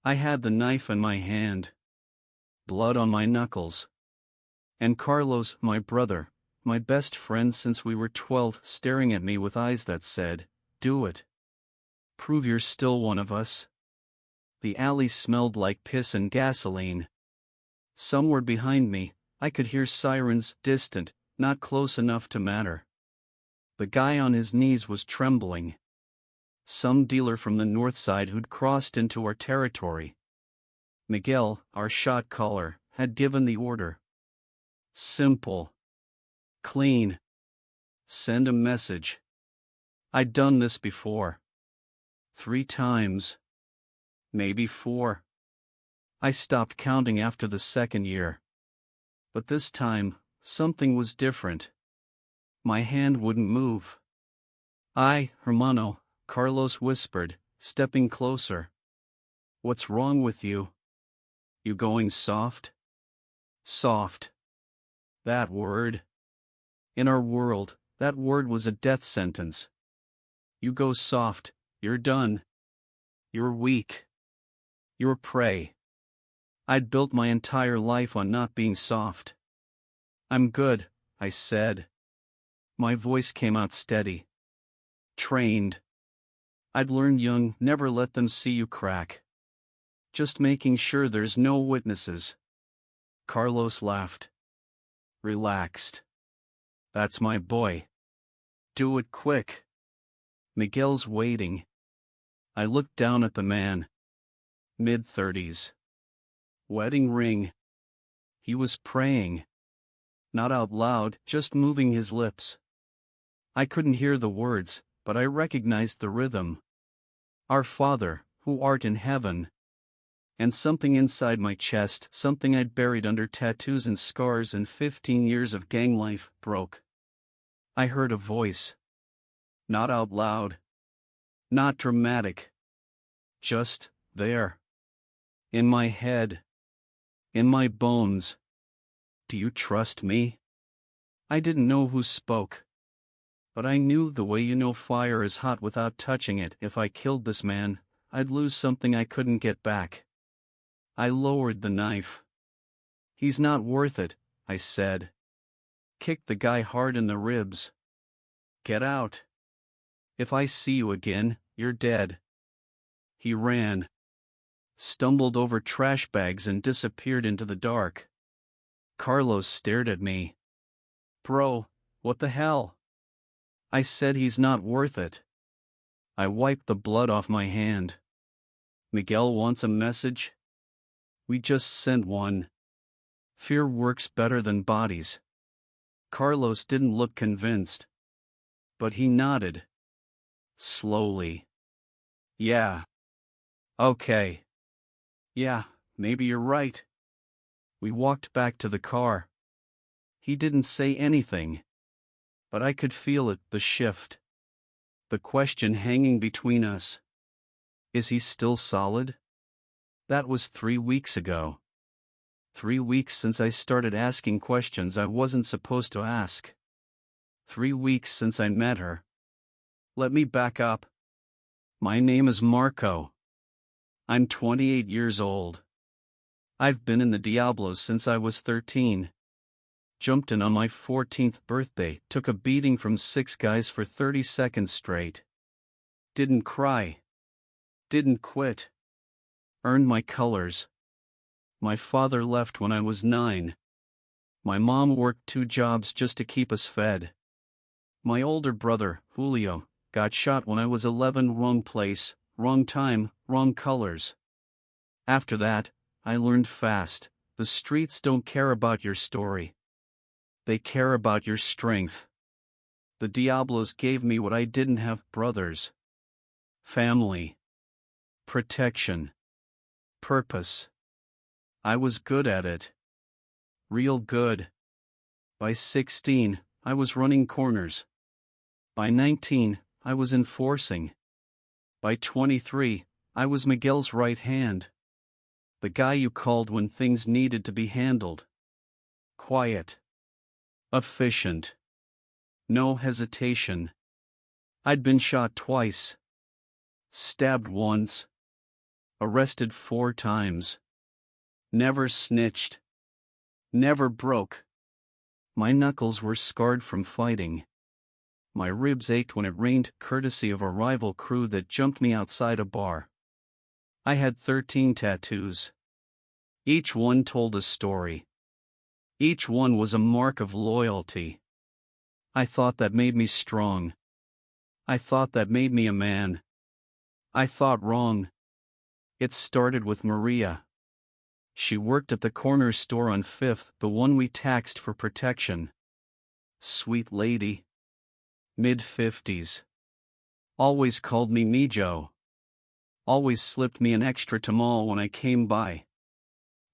I had the knife in my hand. Blood on my knuckles. And Carlos, my brother, my best friend since we were 12, staring at me with eyes that said, "Do it. Prove you're still one of us." The alley smelled like piss and gasoline. Somewhere behind me, I could hear sirens, distant, not close enough to matter. The guy on his knees was trembling. Some dealer from the north side who'd crossed into our territory. Miguel, our shot caller, had given the order. Simple. Clean. Send a message. I'd done this before. 3 times. Maybe 4. I stopped counting after the second year. But this time, something was different. My hand wouldn't move. Hermano, Carlos whispered, stepping closer. What's wrong with you? You going soft? Soft. That word. In our world, that word was a death sentence. You go soft, you're done. You're weak. You're prey. I'd built my entire life on not being soft. I'm good, I said. My voice came out steady. Trained. I'd learned young, never let them see you crack. Just making sure there's no witnesses. Carlos laughed. Relaxed. That's my boy. Do it quick. Miguel's waiting. I looked down at the man. Mid-30s. Wedding ring. He was praying. Not out loud, just moving his lips. I couldn't hear the words, but I recognized the rhythm. Our Father, who art in heaven. And something inside my chest, something I'd buried under tattoos and scars and 15 years of gang life, broke. I heard a voice. Not out loud. Not dramatic. Just there. In my head. In my bones. Do you trust me? I didn't know who spoke. But I knew the way you know fire is hot without touching it. If I killed this man, I'd lose something I couldn't get back. I lowered the knife. He's not worth it, I said. Kicked the guy hard in the ribs. Get out. If I see you again, you're dead. He ran. Stumbled over trash bags and disappeared into the dark. Carlos stared at me. Bro, what the hell? I said he's not worth it. I wiped the blood off my hand. Miguel wants a message? We just sent one. Fear works better than bodies. Carlos didn't look convinced. But he nodded. Slowly. Yeah. Okay. Yeah, maybe you're right. We walked back to the car. He didn't say anything. But I could feel it, the shift. The question hanging between us. Is he still solid? That was 3 weeks ago. 3 weeks since I started asking questions I wasn't supposed to ask. 3 weeks since I met her. Let me back up. My name is Marco. I'm 28 years old. I've been in the Diablos since I was 13. Jumped in on my 14th birthday, took a beating from 6 guys for 30 seconds straight. Didn't cry. Didn't quit. Earned my colors. My father left when I was 9. My mom worked 2 jobs just to keep us fed. My older brother, Julio, got shot when I was 11. Wrong place, wrong time, wrong colors. After that, I learned fast, the streets don't care about your story. They care about your strength. The Diablos gave me what I didn't have: brothers. Family. Protection. Purpose. I was good at it. Real good. By 16, I was running corners. By 19, I was enforcing. By 23, I was Miguel's right hand. The guy you called when things needed to be handled. Quiet. Efficient. No hesitation. I'd been shot twice. Stabbed once. Arrested 4 times. Never snitched. Never broke. My knuckles were scarred from fighting. My ribs ached when it rained, courtesy of a rival crew that jumped me outside a bar. I had 13 tattoos. Each one told a story. Each one was a mark of loyalty. I thought that made me strong. I thought that made me a man. I thought wrong. It started with Maria. She worked at the corner store on 5th, the one we taxed for protection. Sweet lady. Mid-50s. Always called me Mijo. Always slipped me an extra tamal when I came by.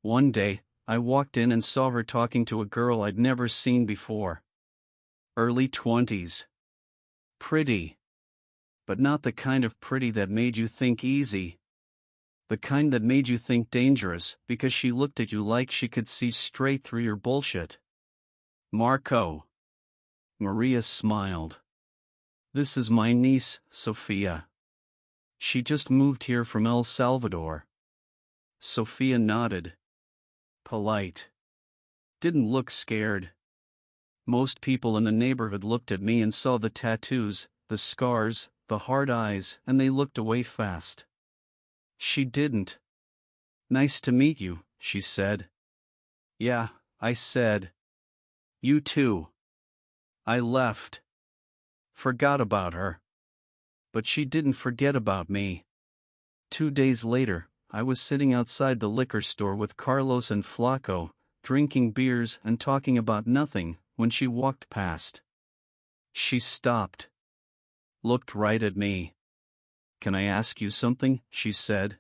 One day, I walked in and saw her talking to a girl I'd never seen before. Early 20s. Pretty. But not the kind of pretty that made you think easy. The kind that made you think dangerous, because she looked at you like she could see straight through your bullshit. Marco. Maria smiled. This is my niece, Sofia. She just moved here from El Salvador. Sofia nodded. Polite. Didn't look scared. Most people in the neighborhood looked at me and saw the tattoos, the scars, the hard eyes, and they looked away fast. She didn't. Nice to meet you, she said. Yeah, I said. You too. I left. Forgot about her. But she didn't forget about me. 2 days later, I was sitting outside the liquor store with Carlos and Flaco, drinking beers and talking about nothing, when she walked past. She stopped. Looked right at me. Can I ask you something? She said.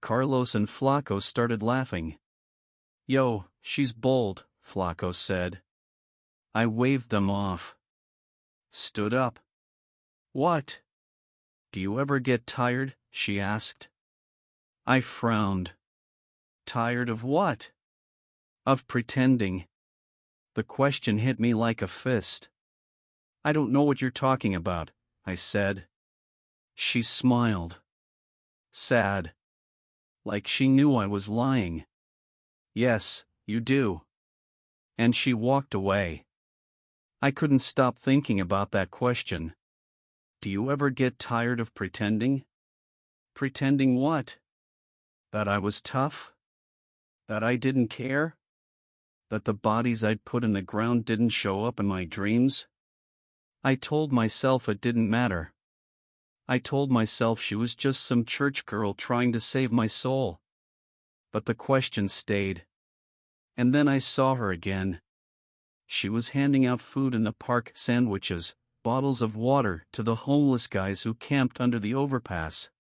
Carlos and Flaco started laughing. Yo, she's bold, Flaco said. I waved them off. Stood up. What? Do you ever get tired? She asked. I frowned. Tired of what? Of pretending. The question hit me like a fist. I don't know what you're talking about, I said. She smiled. Sad. Like she knew I was lying. Yes, you do. And she walked away. I couldn't stop thinking about that question. Do you ever get tired of pretending? Pretending what? That I was tough? That I didn't care? That the bodies I'd put in the ground didn't show up in my dreams? I told myself it didn't matter. I told myself she was just some church girl trying to save my soul. But the question stayed. And then I saw her again. She was handing out food in the park, sandwiches, bottles of water to the homeless guys who camped under the overpass.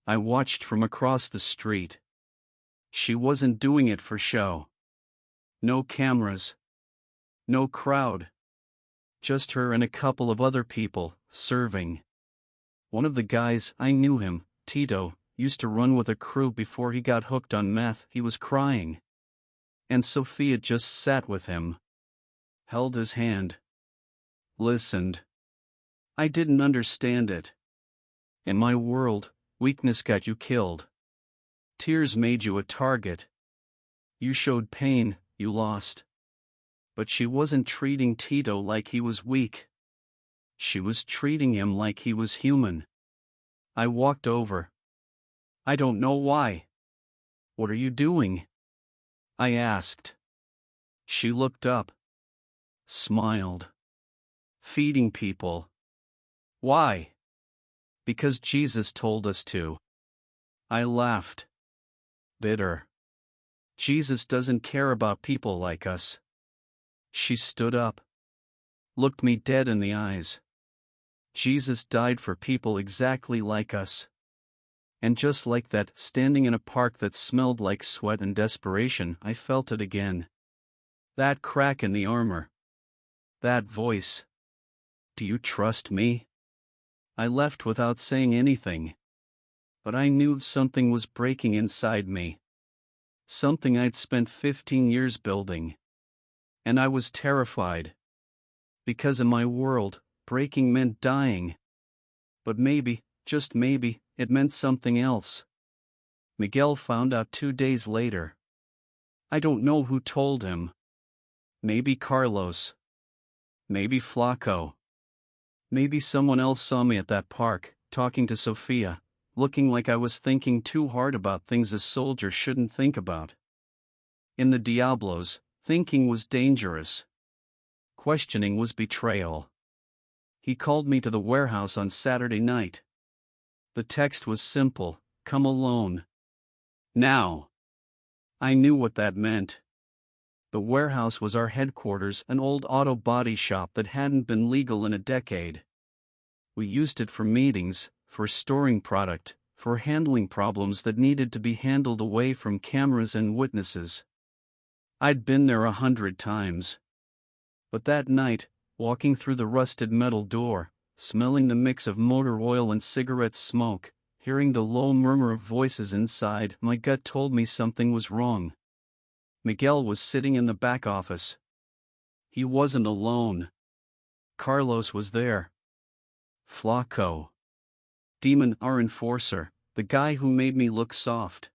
I watched from across the street. She wasn't doing it for show. No cameras. No crowd. Just her and a couple of other people, serving. One of the guys, I knew him, Tito, used to run with a crew before he got hooked on meth. He was crying. And Sofia just sat with him. Held his hand. Listened. I didn't understand it. In my world, weakness got you killed. Tears made you a target. You showed pain, you lost. But she wasn't treating Tito like he was weak. She was treating him like he was human. I walked over. I don't know why. What are you doing? I asked. She looked up. Smiled. Feeding people. Why? Because Jesus told us to. I laughed. Bitter. Jesus doesn't care about people like us. She stood up. Looked me dead in the eyes. Jesus died for people exactly like us. And just like that, standing in a park that smelled like sweat and desperation, I felt it again. That crack in the armor. That voice. Do you trust me? I left without saying anything. But I knew something was breaking inside me. Something I'd spent 15 years building. And I was terrified. Because in my world, breaking meant dying. But maybe, just maybe, it meant something else. Miguel found out 2 days later. I don't know who told him. Maybe Carlos. Maybe Flaco. Maybe someone else saw me at that park, talking to Sofia, looking like I was thinking too hard about things a soldier shouldn't think about. In the Diablos, thinking was dangerous. Questioning was betrayal. He called me to the warehouse on Saturday night. The text was simple: come alone. Now. I knew what that meant. The warehouse was our headquarters, an old auto body shop that hadn't been legal in a decade. We used it for meetings, for storing product, for handling problems that needed to be handled away from cameras and witnesses. I'd been there 100 times. But that night, walking through the rusted metal door, smelling the mix of motor oil and cigarette smoke, hearing the low murmur of voices inside, my gut told me something was wrong. Miguel was sitting in the back office. He wasn't alone. Carlos was there. Flaco. Demon, our enforcer, the guy who made me look soft.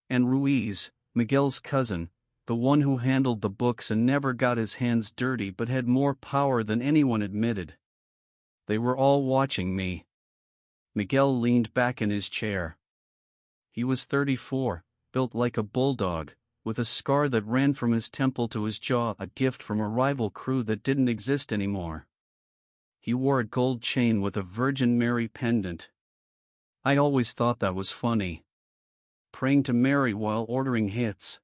And Ruiz, Miguel's cousin, the one who handled the books and never got his hands dirty but had more power than anyone admitted. They were all watching me. Miguel leaned back in his chair. He was 34, built like a bulldog, with a scar that ran from his temple to his jaw, a gift from a rival crew that didn't exist anymore. He wore a gold chain with a Virgin Mary pendant. I always thought that was funny. Praying to Mary while ordering hits.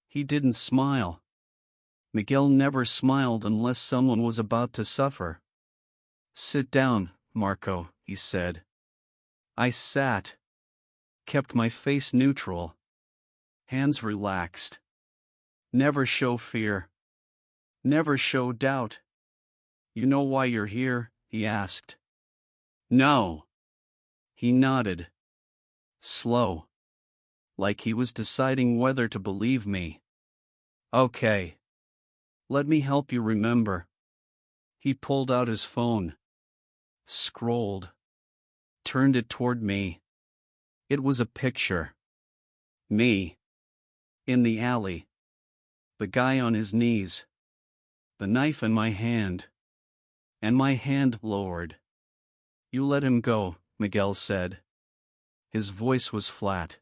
He didn't smile. Miguel never smiled unless someone was about to suffer. "Sit down, Marco," he said. I sat. Kept my face neutral. Hands relaxed. Never show fear. Never show doubt. "You know why you're here?" he asked. "No." He nodded. Slow. Like he was deciding whether to believe me. "Okay. Let me help you remember." He pulled out his phone. Scrolled. Turned it toward me. It was a picture. Me. In the alley. The guy on his knees. The knife in my hand. And my hand lowered. "You let him go," Miguel said. His voice was flat.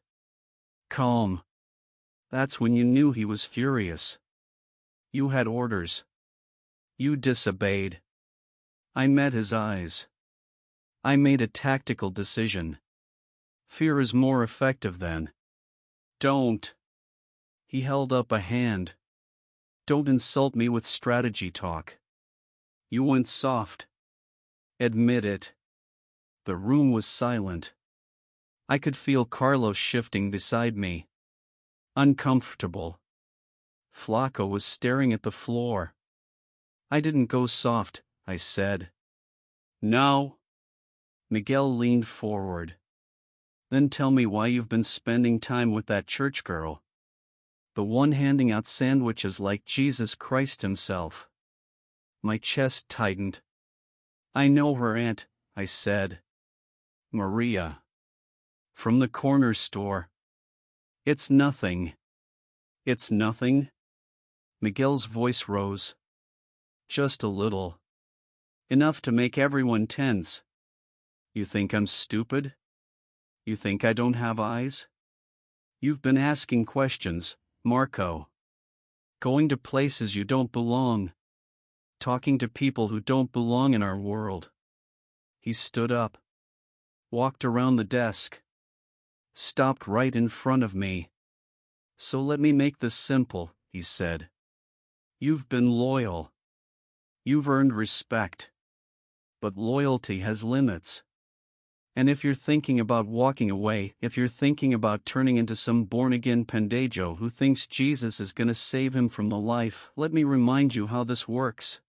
Calm. That's when you knew he was furious. "You had orders. You disobeyed." I met his eyes. I made a tactical decision. Fear is more effective than. "Don't." He held up a hand. "Don't insult me with strategy talk. You went soft. Admit it." The room was silent. I could feel Carlos shifting beside me. Uncomfortable. Flaco was staring at the floor. "I didn't go soft," I said. "No?" Miguel leaned forward. "Then tell me why you've been spending time with that church girl. The one handing out sandwiches like Jesus Christ himself." My chest tightened. "I know her aunt," I said. "Maria. From the corner store." "It's nothing." "It's nothing?" Miguel's voice rose. "Just a little. Enough to make everyone tense. You think I'm stupid? You think I don't have eyes? You've been asking questions, Marco. Going to places you don't belong. Talking to people who don't belong in our world." He stood up. Walked around the desk. Stopped right in front of me. "So let me make this simple," he said. "You've been loyal. You've earned respect. But loyalty has limits. And if you're thinking about walking away, if you're thinking about turning into some born-again pendejo who thinks Jesus is gonna save him from the life, let me remind you how this works."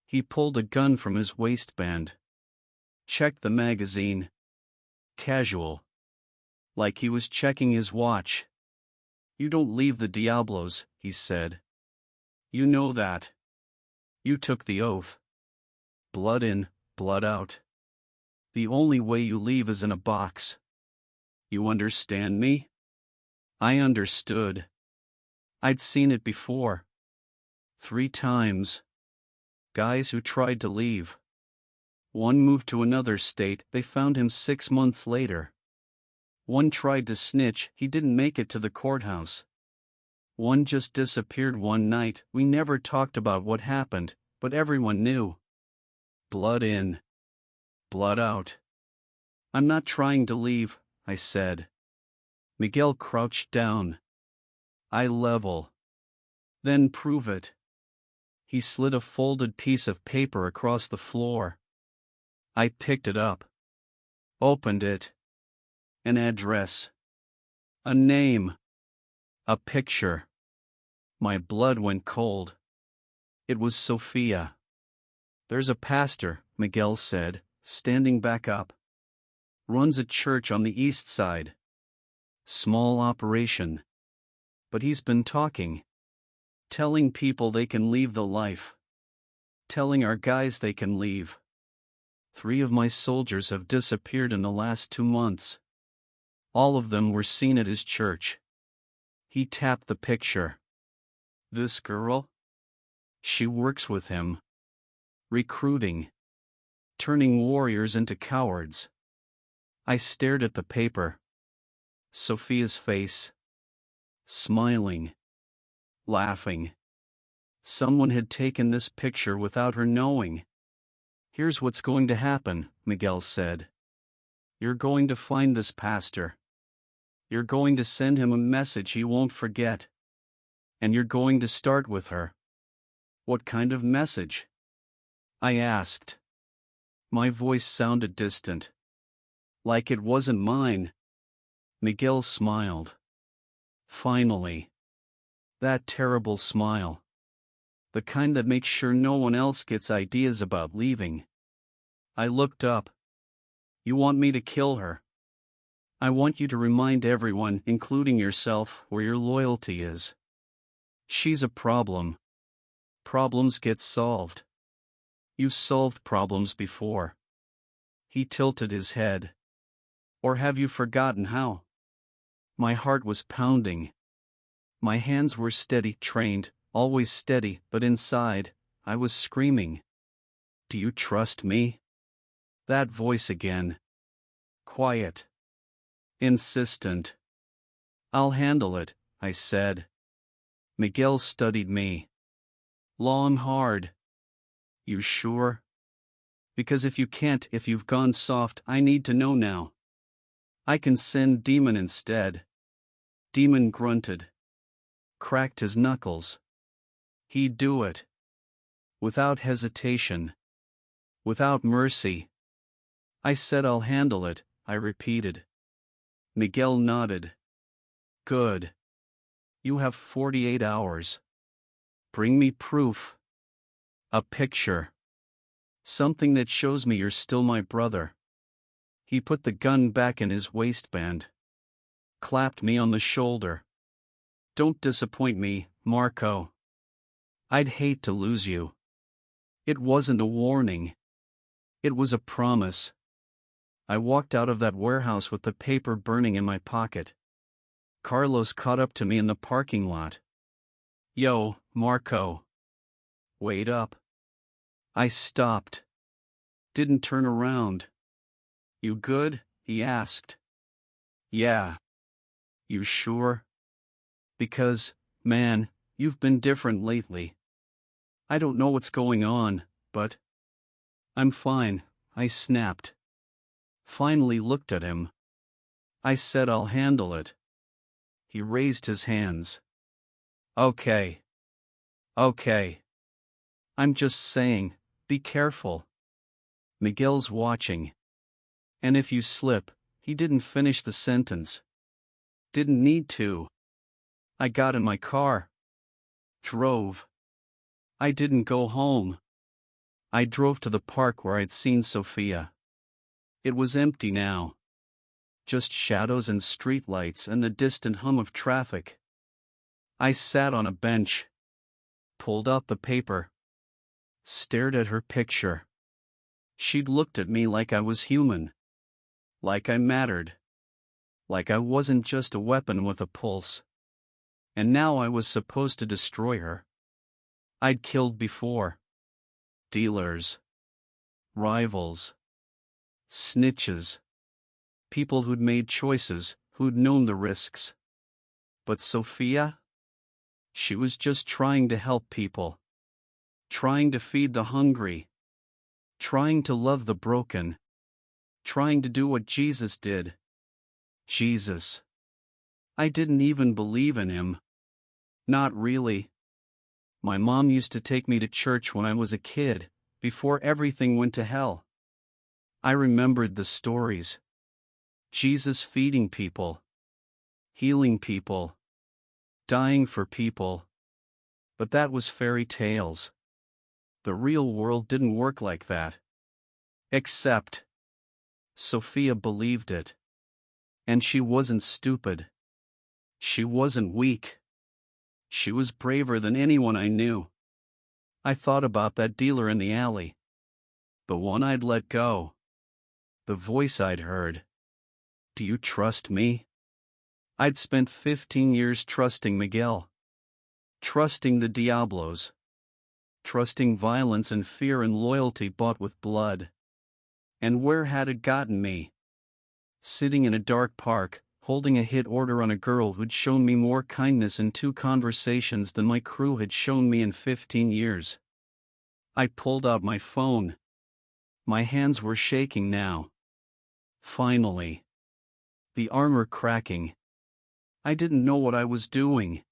He pulled a gun from his waistband. Checked the magazine. Casual. Like he was checking his watch. "You don't leave the Diablos," he said. "You know that. You took the oath. Blood in, blood out. The only way you leave is in a box. You understand me? I understood. I'd seen it before. 3 times. Guys who tried to leave. One moved to another state, they found him 6 months later. One tried to snitch, he didn't make it to the courthouse. One just disappeared one night, we never talked about what happened, but everyone knew. Blood in. Blood out. I'm not trying to leave, I said. Miguel crouched down. Eye level. Then prove it. He slid a folded piece of paper across the floor. I picked it up. Opened it. An address. A name. A picture. My blood went cold. It was Sofia. There's a pastor, Miguel said, standing back up. Runs a church on the east side. Small operation. But he's been talking. Telling people they can leave the life. Telling our guys they can leave. 3 of my soldiers have disappeared in the last 2 months. All of them were seen at his church. He tapped the picture. This girl? She works with him. Recruiting. Turning warriors into cowards. I stared at the paper. Sofia's face. Smiling. Laughing. Someone had taken this picture without her knowing. Here's what's going to happen, Miguel said. You're going to find this pastor. You're going to send him a message he won't forget. And you're going to start with her. What kind of message? I asked. My voice sounded distant. Like it wasn't mine. Miguel smiled. Finally. That terrible smile. The kind that makes sure no one else gets ideas about leaving. I looked up. You want me to kill her? I want you to remind everyone, including yourself, where your loyalty is. She's a problem. Problems get solved. You've solved problems before. He tilted his head. Or have you forgotten how? My heart was pounding. My hands were steady, trained, always steady, but inside, I was screaming. Do you trust me? That voice again. Quiet. Insistent. I'll handle it, I said. Miguel studied me. Long hard. You sure? Because if you can't, if you've gone soft, I need to know now. I can send Demon instead. Demon grunted. Cracked his knuckles. He'd do it. Without hesitation. Without mercy. I said I'll handle it, I repeated. Miguel nodded. Good. You have 48 hours. Bring me proof. A picture. Something that shows me you're still my brother. He put the gun back in his waistband. Clapped me on the shoulder. Don't disappoint me, Marco. I'd hate to lose you. It wasn't a warning. It was a promise. I walked out of that warehouse with the paper burning in my pocket. Carlos caught up to me in the parking lot. Yo, Marco. Wait up. I stopped. Didn't turn around. You good? He asked. Yeah. You sure? Because, man, you've been different lately. I don't know what's going on, but I'm fine, I snapped. Finally looked at him. I said I'll handle it. He raised his hands. Okay. Okay. I'm just saying, be careful. Miguel's watching. And if you slip, he didn't finish the sentence. Didn't need to. I got in my car. Drove. I didn't go home. I drove to the park where I'd seen Sofia. It was empty now. Just shadows and streetlights and the distant hum of traffic. I sat on a bench. Pulled out the paper. Stared at her picture. She'd looked at me like I was human. Like I mattered. Like I wasn't just a weapon with a pulse. And now I was supposed to destroy her. I'd killed before. Dealers. Rivals. Snitches. People who'd made choices, who'd known the risks. But Sofia? She was just trying to help people. Trying to feed the hungry. Trying to love the broken. Trying to do what Jesus did. Jesus. I didn't even believe in him. Not really. My mom used to take me to church when I was a kid, before everything went to hell. I remembered the stories. Jesus feeding people. Healing people. Dying for people. But that was fairy tales. The real world didn't work like that. Except Sofia believed it. And she wasn't stupid. She wasn't weak. She was braver than anyone I knew. I thought about that dealer in the alley. The one I'd let go. The voice I'd heard. Do you trust me? I'd spent 15 years trusting Miguel. Trusting the Diablos. Trusting violence and fear and loyalty bought with blood. And where had it gotten me? Sitting in a dark park, holding a hit order on a girl who'd shown me more kindness in 2 conversations than my crew had shown me in 15 years. I pulled out my phone. My hands were shaking now. Finally. The armor cracking. I didn't know what I was doing.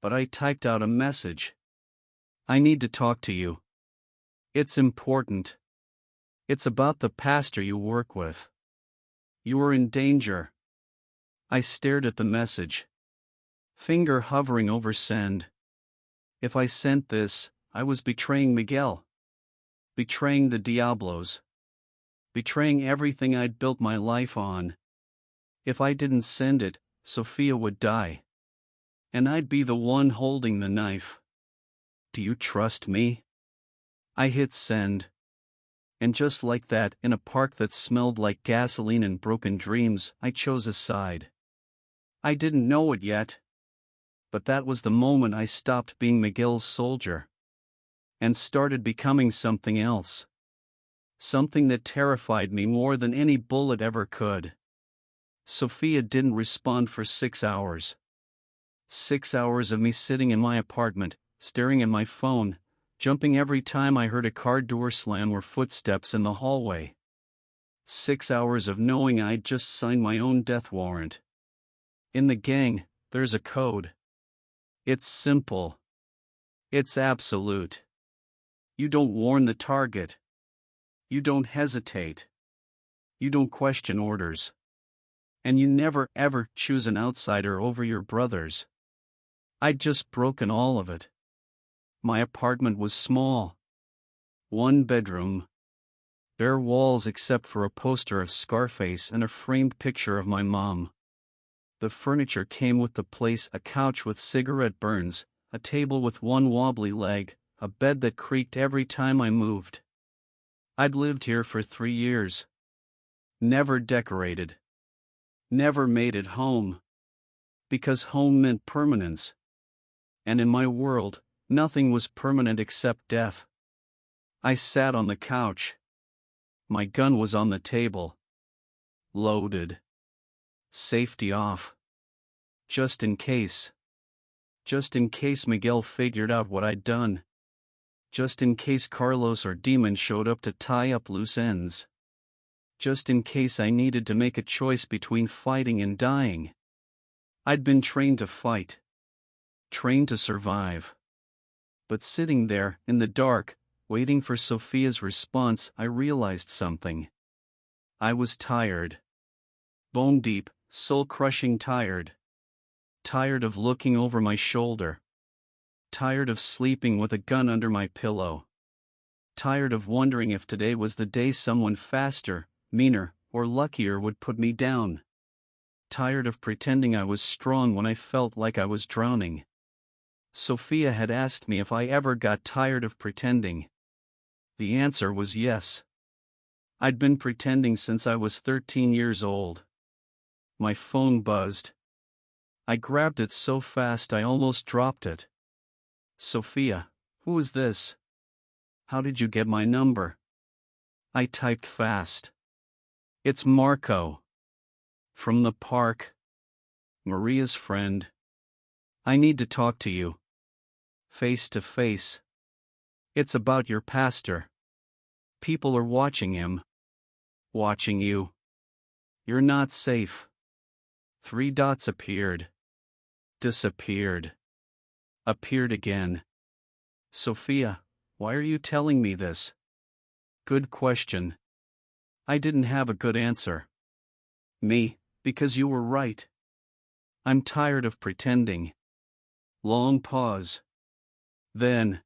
But I typed out a message. I need to talk to you. It's important. It's about the pastor you work with. You are in danger. I stared at the message. Finger hovering over send. If I sent this, I was betraying Miguel. Betraying the Diablos. Betraying everything I'd built my life on. If I didn't send it, Sofia would die. And I'd be the one holding the knife. Do you trust me? I hit send. And just like that, in a park that smelled like gasoline and broken dreams, I chose a side. I didn't know it yet. But that was the moment I stopped being Miguel's soldier. And started becoming something else. Something that terrified me more than any bullet ever could. Sofia didn't respond for 6 hours. 6 hours of me sitting in my apartment, staring at my phone, jumping every time I heard a car door slam or footsteps in the hallway. 6 hours of knowing I'd just signed my own death warrant. In the gang, there's a code. It's simple. It's absolute. You don't warn the target. You don't hesitate. You don't question orders. And you never ever choose an outsider over your brothers. I'd just broken all of it. My apartment was small. 1 bedroom. Bare walls except for a poster of Scarface and a framed picture of my mom. The furniture came with the place: a couch with cigarette burns, a table with 1 wobbly leg, a bed that creaked every time I moved. I'd lived here for 3 years. Never decorated. Never made it home. Because home meant permanence. And in my world, nothing was permanent except death. I sat on the couch. My gun was on the table. Loaded. Safety off. Just in case. Just in case Miguel figured out what I'd done. Just in case Carlos or Demon showed up to tie up loose ends. Just in case I needed to make a choice between fighting and dying. I'd been trained to fight. Trained to survive. But sitting there, in the dark, waiting for Sofia's response, I realized something. I was tired. Bone deep, soul-crushing tired. Tired of looking over my shoulder. Tired of sleeping with a gun under my pillow. Tired of wondering if today was the day someone faster, meaner, or luckier would put me down. Tired of pretending I was strong when I felt like I was drowning. Sofia had asked me if I ever got tired of pretending. The answer was yes. I'd been pretending since I was 13 years old. My phone buzzed. I grabbed it so fast I almost dropped it. Sofia, who is this? How did you get my number? I typed fast. It's Marco. From the park. Maria's friend. I need to talk to you. Face to face. It's about your pastor. People are watching him. Watching you. You're not safe. 3 dots appeared. Disappeared. Appeared again. Sofia, why are you telling me this? Good question. I didn't have a good answer. Me, because you were right. I'm tired of pretending. Long pause. Then.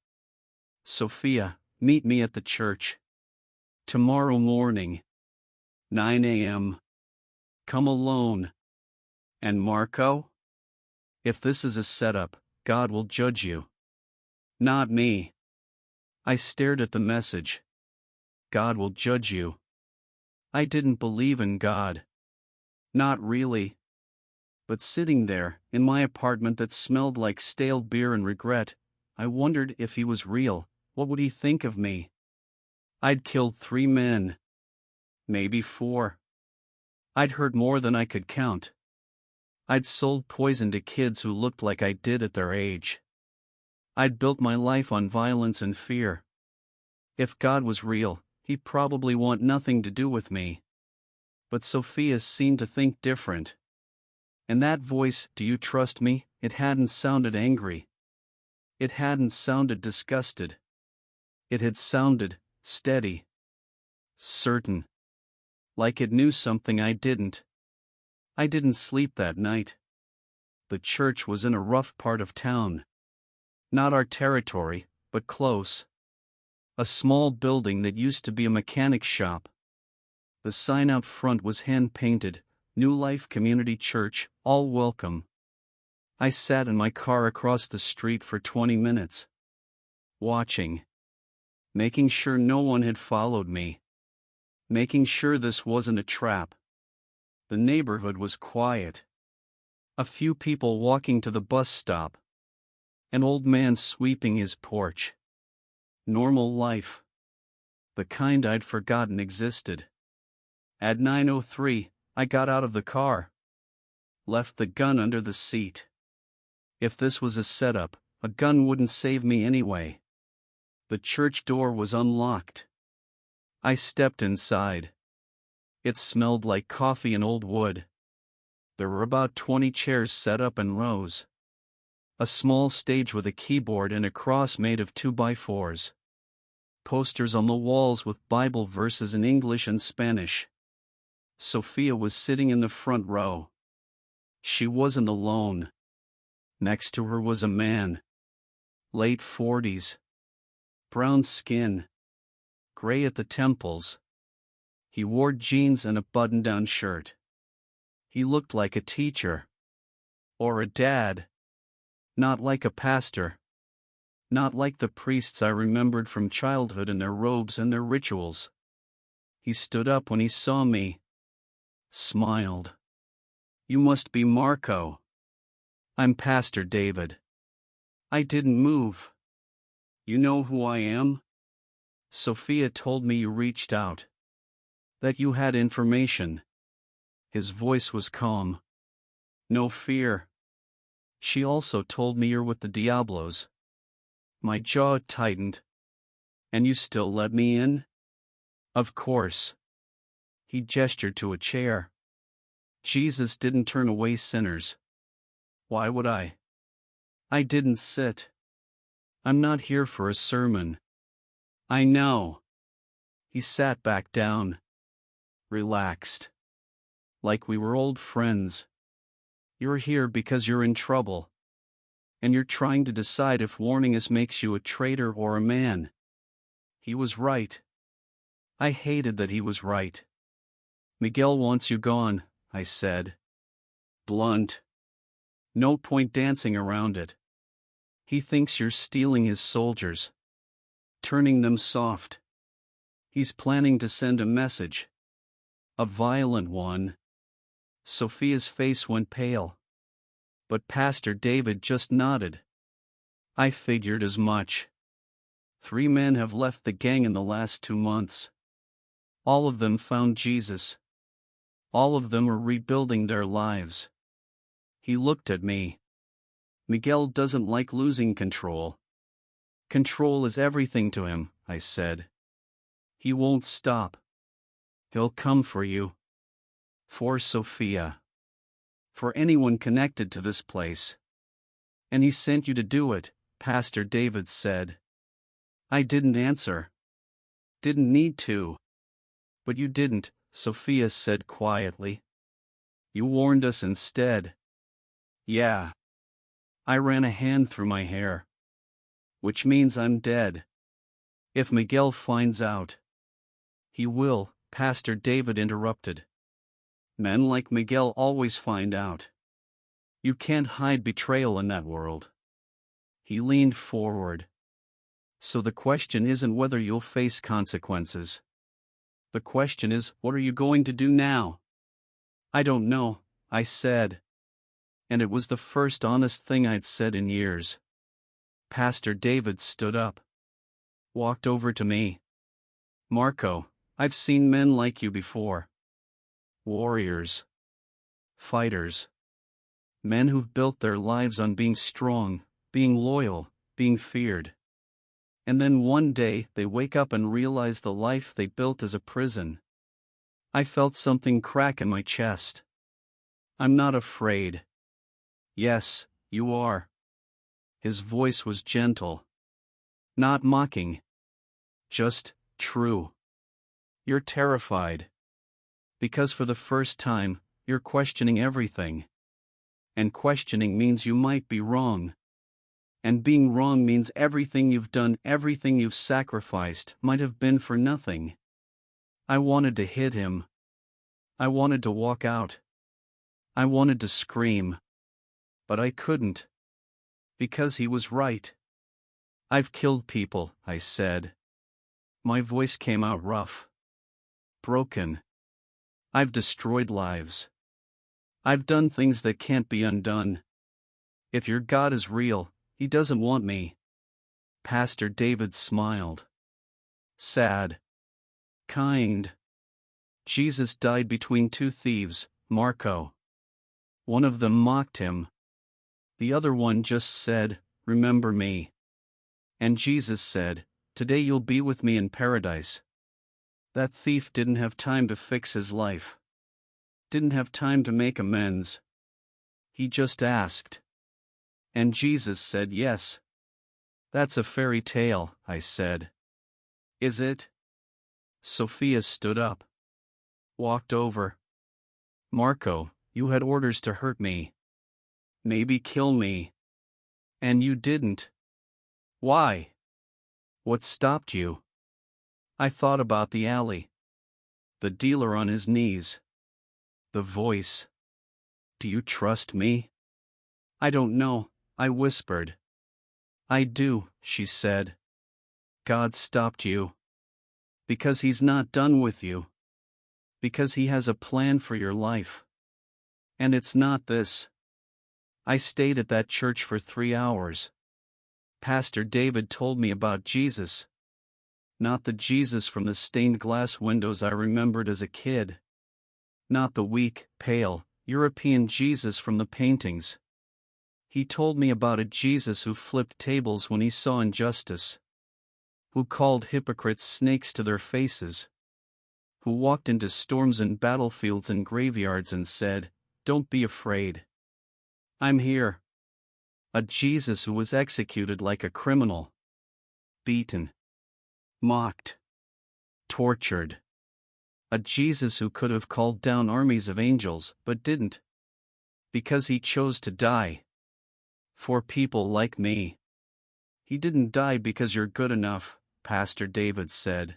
Sofia, meet me at the church. Tomorrow morning. 9 a.m. Come alone. And Marco? If this is a setup, God will judge you. Not me. I stared at the message. God will judge you. I didn't believe in God. Not really. But sitting there, in my apartment that smelled like stale beer and regret, I wondered if he was real, what would he think of me? I'd killed 3 men. Maybe 4. I'd hurt more than I could count. I'd sold poison to kids who looked like I did at their age. I'd built my life on violence and fear. If God was real, he'd probably want nothing to do with me. But Sofia seemed to think different. And that voice, do you trust me? It hadn't sounded angry. It hadn't sounded disgusted. It had sounded steady. Certain. Like it knew something I didn't. I didn't sleep that night. The church was in a rough part of town. Not our territory, but close. A small building that used to be a mechanic's shop. The sign out front was hand-painted, New Life Community Church, all welcome. I sat in my car across the street for 20 minutes. Watching. Making sure no one had followed me. Making sure this wasn't a trap. The neighborhood was quiet. A few people walking to the bus stop. An old man sweeping his porch. Normal life. The kind I'd forgotten existed. At 9:03, I got out of the car. Left the gun under the seat. If this was a setup, a gun wouldn't save me anyway. The church door was unlocked. I stepped inside. It smelled like coffee and old wood. There were about 20 chairs set up in rows. A small stage with a keyboard and a cross made of 2x4s. Posters on the walls with Bible verses in English and Spanish. Sofia was sitting in the front row. She wasn't alone. Next to her was a man. Late 40s. Brown skin. Gray at the temples. He wore jeans and a button-down shirt. He looked like a teacher. Or a dad. Not like a pastor. Not like the priests I remembered from childhood in their robes and their rituals. He stood up when he saw me. Smiled. You must be Marco. I'm Pastor David. I didn't move. You know who I am? Sofia told me you reached out. That you had information. His voice was calm. No fear. She also told me you're with the Diablos. My jaw tightened. And you still let me in? Of course. He gestured to a chair. Jesus didn't turn away sinners. Why would I? I didn't sit. I'm not here for a sermon. I know. He sat back down. Relaxed. Like we were old friends. You're here because you're in trouble. And you're trying to decide if warning us makes you a traitor or a man. He was right. I hated that he was right. Miguel wants you gone, I said. Blunt. No point dancing around it. He thinks you're stealing his soldiers. Turning them soft. He's planning to send a message. A violent one. Sofia's face went pale. But Pastor David just nodded. I figured as much. 3 men have left the gang in the last 2 months. All of them found Jesus. All of them are rebuilding their lives. He looked at me. Miguel doesn't like losing control. Control is everything to him, I said. He won't stop. He'll come for you. For Sofia. For anyone connected to this place. And he sent you to do it, Pastor David said. I didn't answer. Didn't need to. But you didn't, Sofia said quietly. You warned us instead. Yeah. I ran a hand through my hair. Which means I'm dead. If Miguel finds out. He will, Pastor David interrupted. Men like Miguel always find out. You can't hide betrayal in that world. He leaned forward. So the question isn't whether you'll face consequences. The question is, what are you going to do now? I don't know, I said. And it was the first honest thing I'd said in years. Pastor David stood up. Walked over to me. Marco, I've seen men like you before. Warriors. Fighters. Men who've built their lives on being strong, being loyal, being feared. And then one day they wake up and realize the life they built is a prison. I felt something crack in my chest. I'm not afraid. Yes, you are. His voice was gentle. Not mocking. Just true. You're terrified. Because for the first time, you're questioning everything. And questioning means you might be wrong. And being wrong means everything you've done, everything you've sacrificed, might have been for nothing. I wanted to hit him. I wanted to walk out. I wanted to scream. But I couldn't. Because he was right. I've killed people, I said. My voice came out rough. Broken. I've destroyed lives. I've done things that can't be undone. If your God is real, he doesn't want me. Pastor David smiled. Sad. Kind. Jesus died between 2 thieves, Marco. One of them mocked him. The other one just said, remember me. And Jesus said, today you'll be with me in paradise. That thief didn't have time to fix his life. Didn't have time to make amends. He just asked. And Jesus said yes. That's a fairy tale, I said. Is it? Sofia stood up. Walked over. Marco, you had orders to hurt me. Maybe kill me. And you didn't. Why? What stopped you? I thought about the alley. The dealer on his knees. The voice. Do you trust me? I don't know, I whispered. I do, she said. God stopped you. Because he's not done with you. Because he has a plan for your life. And it's not this. I stayed at that church for 3 hours. Pastor David told me about Jesus. Not the Jesus from the stained glass windows I remembered as a kid. Not the weak, pale, European Jesus from the paintings. He told me about a Jesus who flipped tables when he saw injustice. Who called hypocrites snakes to their faces. Who walked into storms and battlefields and graveyards and said, don't be afraid. I'm here. A Jesus who was executed like a criminal. Beaten. Mocked. Tortured. A Jesus who could have called down armies of angels, but didn't. Because he chose to die. For people like me. He didn't die because you're good enough, Pastor David said.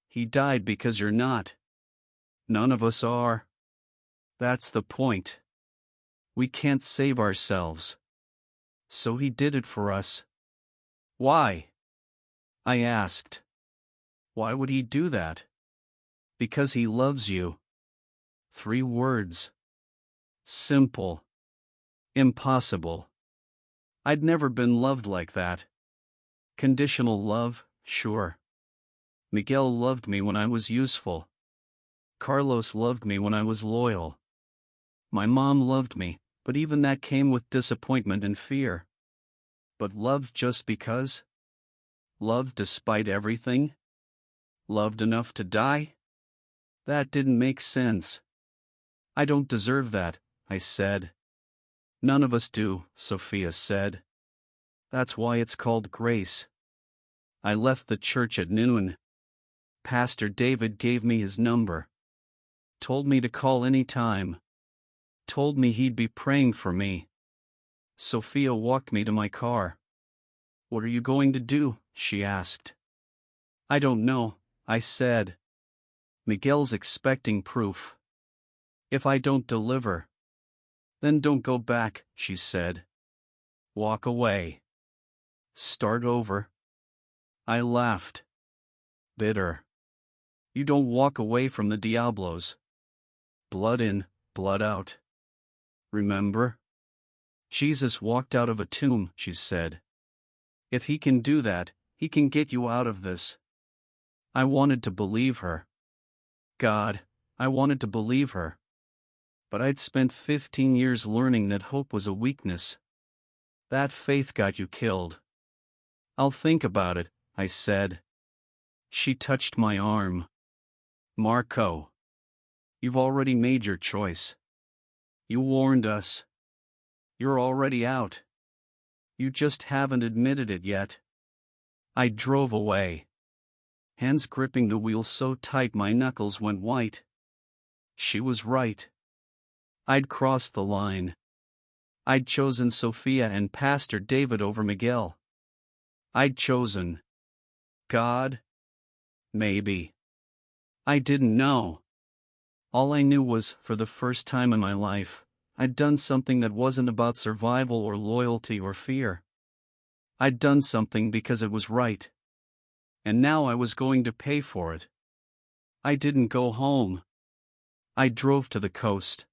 He died because you're not. None of us are. That's the point. We can't save ourselves. So he did it for us. Why? I asked. Why would he do that? Because he loves you. 3 words. Simple. Impossible. I'd never been loved like that. Conditional love, sure. Miguel loved me when I was useful. Carlos loved me when I was loyal. My mom loved me, but even that came with disappointment and fear. But loved just because? Loved despite everything? Loved enough to die? That didn't make sense. I don't deserve that, I said. None of us do, Sofia said. That's why it's called grace. I left the church at noon. Pastor David gave me his number. Told me to call any time. Told me he'd be praying for me. Sofia walked me to my car. What are you going to do? She asked. I don't know, I said. Miguel's expecting proof. If I don't deliver, then don't go back, she said. Walk away. Start over. I laughed. Bitter. You don't walk away from the Diablos. Blood in, blood out. Remember? Jesus walked out of a tomb, she said. If he can do that, he can get you out of this. I wanted to believe her. God, I wanted to believe her. But I'd spent 15 years learning that hope was a weakness. That faith got you killed. I'll think about it, I said. She touched my arm. Marco. You've already made your choice. You warned us. You're already out. You just haven't admitted it yet. I drove away. Hands gripping the wheel so tight my knuckles went white. She was right. I'd crossed the line. I'd chosen Sofia and Pastor David over Miguel. I'd chosen God? Maybe. I didn't know. All I knew was, for the first time in my life, I'd done something that wasn't about survival or loyalty or fear. I'd done something because it was right. And now I was going to pay for it. I didn't go home. I drove to the coast.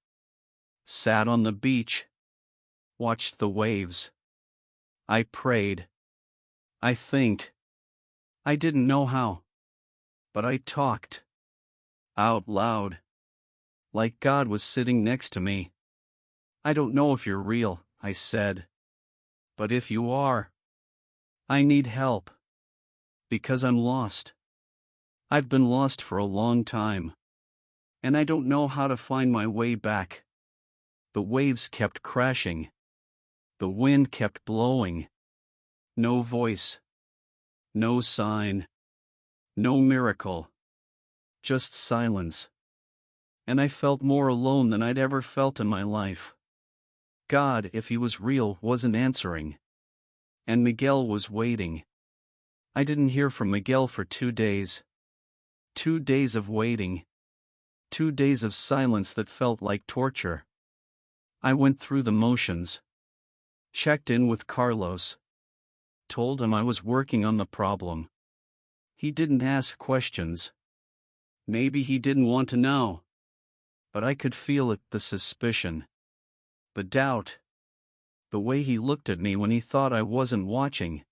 Sat on the beach. Watched the waves. I prayed. I think. I didn't know how. But I talked. Out loud. Like God was sitting next to me. I don't know if you're real, I said. But if you are, I need help. Because I'm lost. I've been lost for a long time. And I don't know how to find my way back. The waves kept crashing. The wind kept blowing. No voice. No sign. No miracle. Just silence. And I felt more alone than I'd ever felt in my life. God, if he was real, wasn't answering. And Miguel was waiting. I didn't hear from Miguel for 2 days. 2 days of waiting. 2 days of silence that felt like torture. I went through the motions. Checked in with Carlos. Told him I was working on the problem. He didn't ask questions. Maybe he didn't want to know. But I could feel it, the suspicion. The doubt. The way he looked at me when he thought I wasn't watching.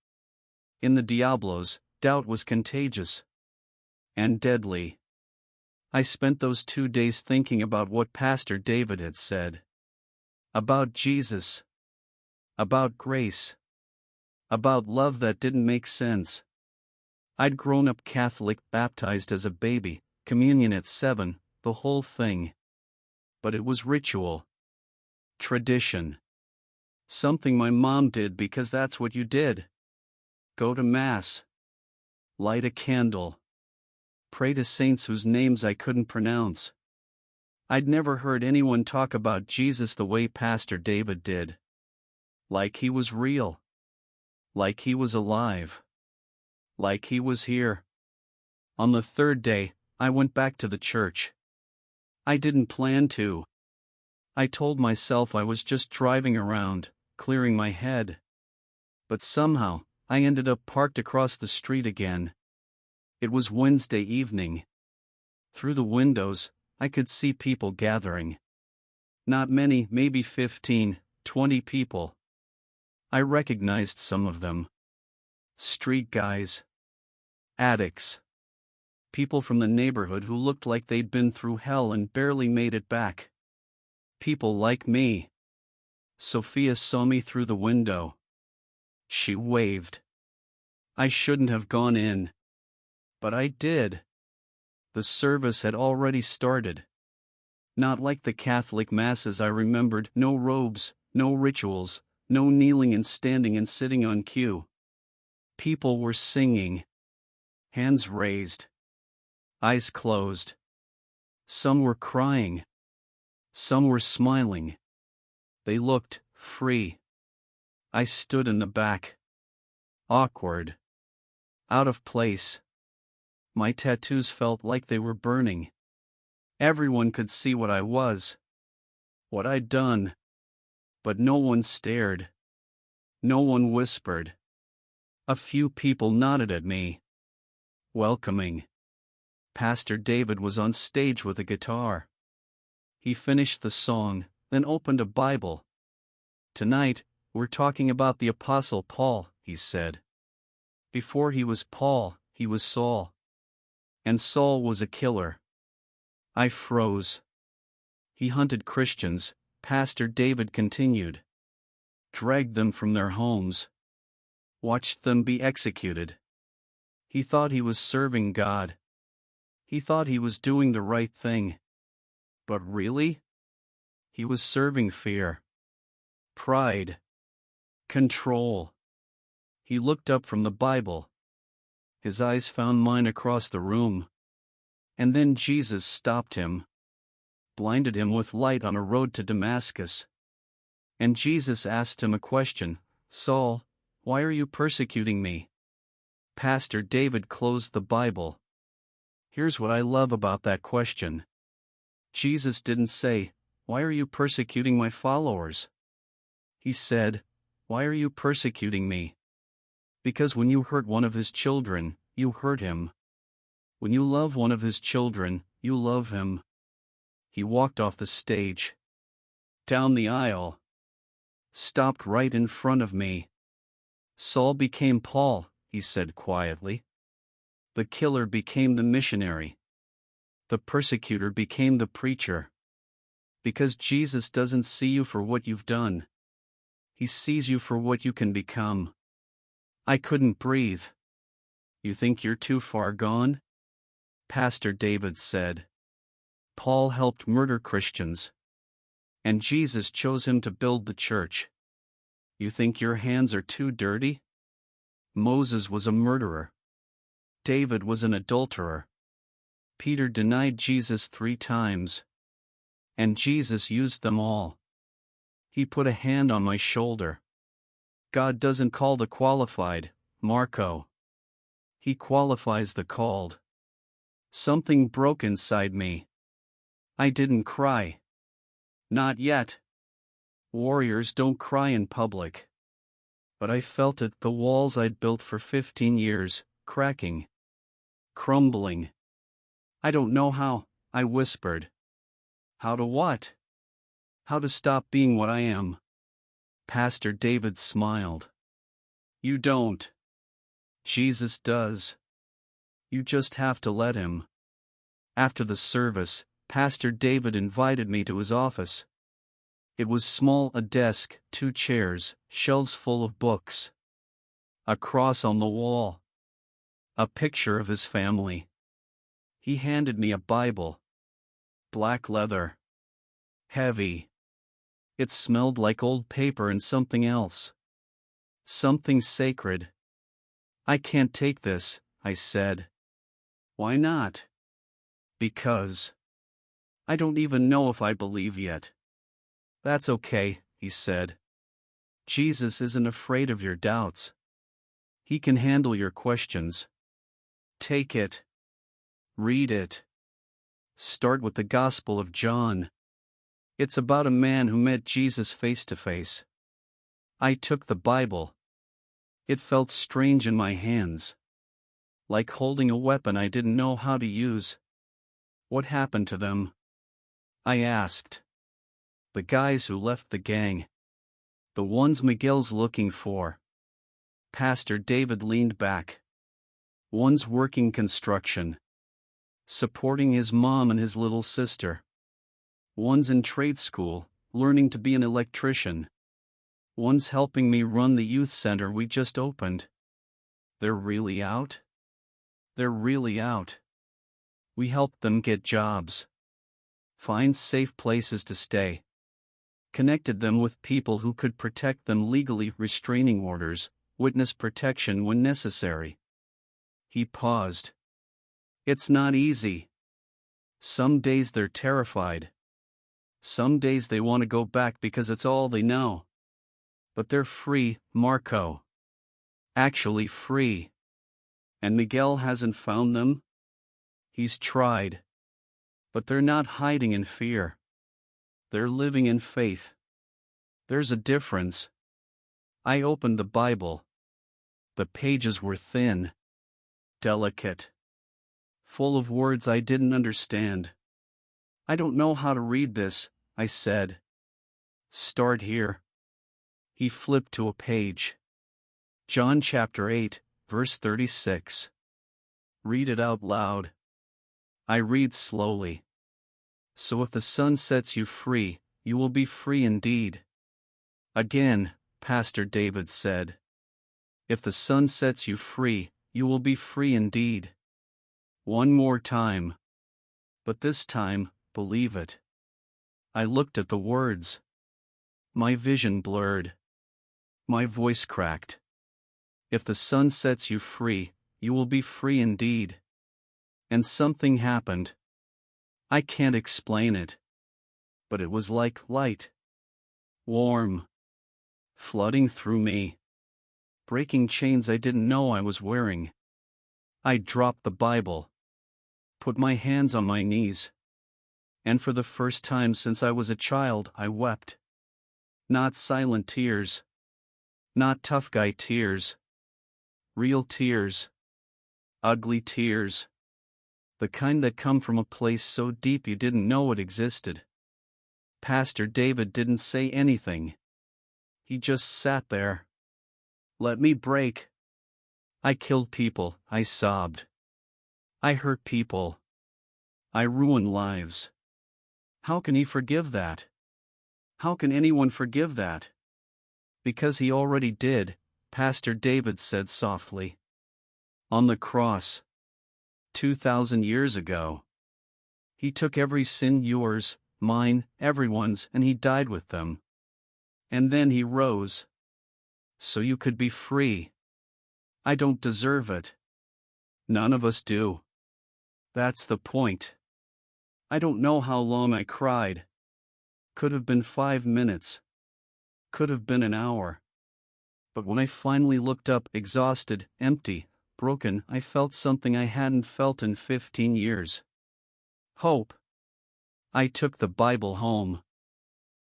In the Diablos, doubt was contagious. And deadly. I spent those 2 days thinking about what Pastor David had said. About Jesus. About grace. About love that didn't make sense. I'd grown up Catholic, baptized as a baby, communion at 7, the whole thing. But it was ritual. Tradition. Something my mom did because that's what you did. Go to Mass. Light a candle. Pray to saints whose names I couldn't pronounce. I'd never heard anyone talk about Jesus the way Pastor David did. Like he was real. Like he was alive. Like he was here. On the 3rd day, I went back to the church. I didn't plan to. I told myself I was just driving around, clearing my head. But somehow, I ended up parked across the street again. It was Wednesday evening. Through the windows, I could see people gathering. Not many, maybe 15, 20 people. I recognized some of them. Street guys. Addicts. People from the neighborhood who looked like they'd been through hell and barely made it back. People like me. Sofia saw me through the window. She waved. I shouldn't have gone in. But I did. The service had already started. Not like the Catholic masses I remembered, no robes, no rituals, no kneeling and standing and sitting on cue. People were singing. Hands raised. Eyes closed. Some were crying. Some were smiling. They looked free. I stood in the back. Awkward. Out of place. My tattoos felt like they were burning. Everyone could see what I was. What I'd done. But no one stared. No one whispered. A few people nodded at me. Welcoming. Pastor David was on stage with a guitar. He finished the song, then opened a Bible. Tonight, we're talking about the Apostle Paul, he said. Before he was Paul, he was Saul. And Saul was a killer. I froze. He hunted Christians, Pastor David continued. Dragged them from their homes. Watched them be executed. He thought he was serving God. He thought he was doing the right thing. But really? He was serving fear. Pride. Control. He looked up from the Bible. His eyes found mine across the room. And then Jesus stopped him. Blinded him with light on a road to Damascus. And Jesus asked him a question. Saul, why are you persecuting me? Pastor David closed the Bible. Here's what I love about that question. Jesus didn't say, why are you persecuting my followers? He said, why are you persecuting me? Because when you hurt one of his children, you hurt him. When you love one of his children, you love him. He walked off the stage. Down the aisle. Stopped right in front of me. Saul became Paul, he said quietly. The killer became the missionary. The persecutor became the preacher. Because Jesus doesn't see you for what you've done. He sees you for what you can become. I couldn't breathe. You think you're too far gone? Pastor David said. Paul helped murder Christians. And Jesus chose him to build the church. You think your hands are too dirty? Moses was a murderer. David was an adulterer. Peter denied Jesus 3 times. And Jesus used them all. He put a hand on my shoulder. God doesn't call the qualified, Marco. He qualifies the called. Something broke inside me. I didn't cry. Not yet. Warriors don't cry in public. But I felt it, the walls I'd built for 15 years, cracking. Crumbling. I don't know how, I whispered. How to what? How to stop being what I am. Pastor David smiled. You don't. Jesus does. You just have to let him. After the service, Pastor David invited me to his office. It was small, a desk, 2 chairs, shelves full of books. A cross on the wall. A picture of his family. He handed me a Bible. Black leather. Heavy. It smelled like old paper and something else. Something sacred. I can't take this, I said. Why not? Because. I don't even know if I believe yet. That's okay, he said. Jesus isn't afraid of your doubts. He can handle your questions. Take it. Read it. Start with the Gospel of John. It's about a man who met Jesus face-to-face. I took the Bible. It felt strange in my hands. Like holding a weapon I didn't know how to use. What happened to them? I asked. The guys who left the gang. The ones Miguel's looking for. Pastor David leaned back. One's working construction. Supporting his mom and his little sister. One's in trade school, learning to be an electrician. One's helping me run the youth center we just opened. They're really out? They're really out. We helped them get jobs. Find safe places to stay. Connected them with people who could protect them legally, restraining orders, witness protection when necessary. He paused. It's not easy. Some days they're terrified. Some days they want to go back because it's all they know. But they're free, Marco. Actually free. And Miguel hasn't found them? He's tried. But they're not hiding in fear. They're living in faith. There's a difference. I opened the Bible. The pages were thin. Delicate. Full of words I didn't understand. I don't know how to read this, I said. Start here. He flipped to a page. John chapter 8, verse 36. Read it out loud. I read slowly. So if the Son sets you free, you will be free indeed. Again, Pastor David said. If the Son sets you free, you will be free indeed. One more time. But this time, believe it. I looked at the words. My vision blurred. My voice cracked. If the Son sets you free, you will be free indeed. And something happened. I can't explain it. But it was like light. Warm. Flooding through me. Breaking chains I didn't know I was wearing. I dropped the Bible. Put my hands on my knees. And for the first time since I was a child, I wept. Not silent tears. Not tough guy tears. Real tears. Ugly tears. The kind that come from a place so deep you didn't know it existed. Pastor David didn't say anything. He just sat there. Let me break. I killed people, I sobbed. I hurt people. I ruined lives. How can he forgive that? How can anyone forgive that? Because he already did, Pastor David said softly. On the cross. 2,000 years ago. He took every sin, yours, mine, everyone's, and he died with them. And then he rose. So you could be free. I don't deserve it. None of us do. That's the point. I don't know how long I cried. Could have been 5 minutes. Could have been an hour. But when I finally looked up, exhausted, empty, broken, I felt something I hadn't felt in 15 years. Hope. I took the Bible home.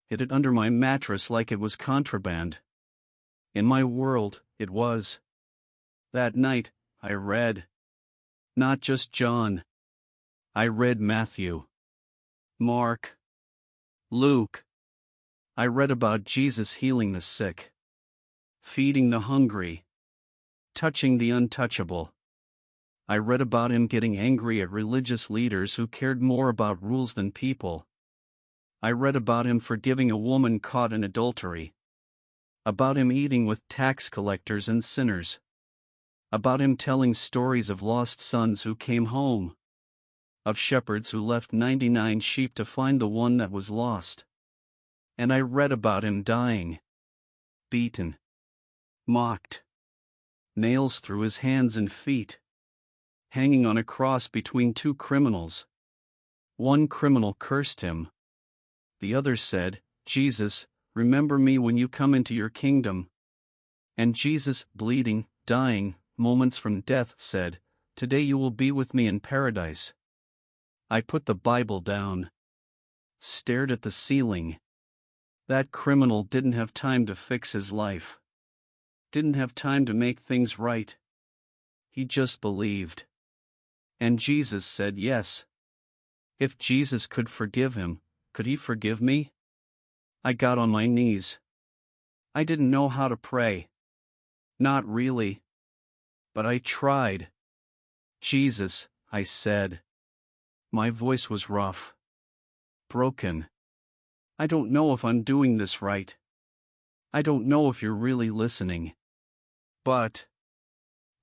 Hid it under my mattress like it was contraband. In my world, it was. That night, I read. Not just John. I read Matthew. Mark. Luke. I read about Jesus healing the sick. Feeding the hungry. Touching the untouchable. I read about him getting angry at religious leaders who cared more about rules than people. I read about him forgiving a woman caught in adultery. About him eating with tax collectors and sinners. About him telling stories of lost sons who came home. Of shepherds who left 99 sheep to find the one that was lost. And I read about him dying. Beaten. Mocked. Nails through his hands and feet. Hanging on a cross between two criminals. One criminal cursed him. The other said, Jesus, remember me when you come into your kingdom. And Jesus, bleeding, dying, moments from death, said, today you will be with me in paradise. I put the Bible down. Stared at the ceiling. That criminal didn't have time to fix his life. Didn't have time to make things right. He just believed. And Jesus said yes. If Jesus could forgive him, could he forgive me? I got on my knees. I didn't know how to pray. Not really. But I tried. Jesus, I said. My voice was rough. Broken. I don't know if I'm doing this right. I don't know if you're really listening. But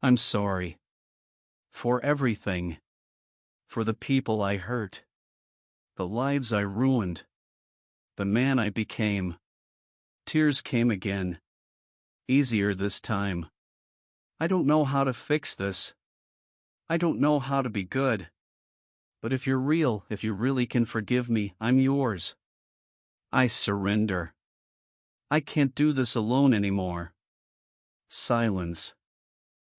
I'm sorry. For everything. For the people I hurt. The lives I ruined. The man I became. Tears came again. Easier this time. I don't know how to fix this. I don't know how to be good. But if you're real, if you really can forgive me, I'm yours. I surrender. I can't do this alone anymore. Silence.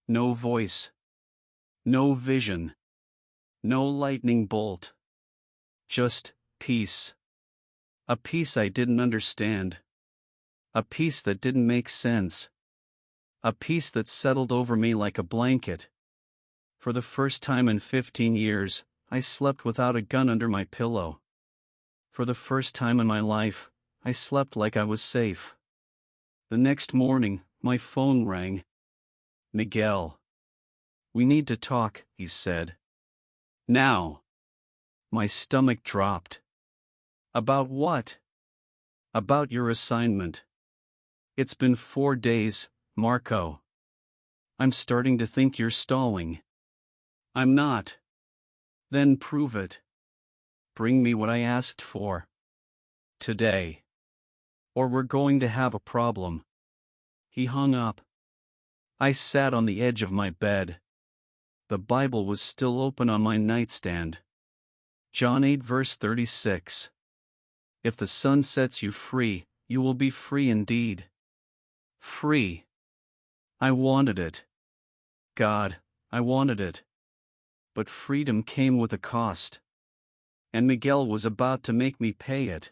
No voice. No vision. No lightning bolt. Just peace. A peace I didn't understand. A peace that didn't make sense. A peace that settled over me like a blanket. For the first time in 15 years, I slept without a gun under my pillow. For the first time in my life, I slept like I was safe. The next morning, my phone rang. Miguel. We need to talk, he said. Now. My stomach dropped. About what? About your assignment. It's been 4 days, Marco. I'm starting to think you're stalling. I'm not. Then prove it. Bring me what I asked for. Today. Or we're going to have a problem. He hung up. I sat on the edge of my bed. The Bible was still open on my nightstand. John 8 verse 36. If the Son sets you free, you will be free indeed. Free. I wanted it. God, I wanted it. But freedom came with a cost. And Miguel was about to make me pay it.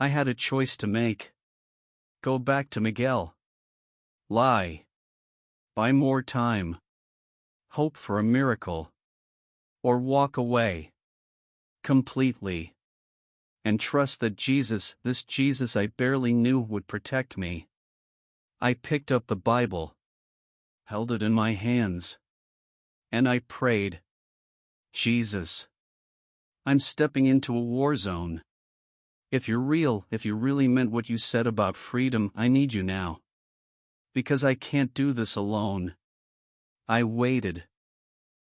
I had a choice to make. Go back to Miguel. Lie. Buy more time. Hope for a miracle. Or walk away. Completely. And trust that Jesus, this Jesus I barely knew, would protect me. I picked up the Bible. Held it in my hands. And I prayed. Jesus. I'm stepping into a war zone. If you're real, if you really meant what you said about freedom, I need you now. Because I can't do this alone. I waited.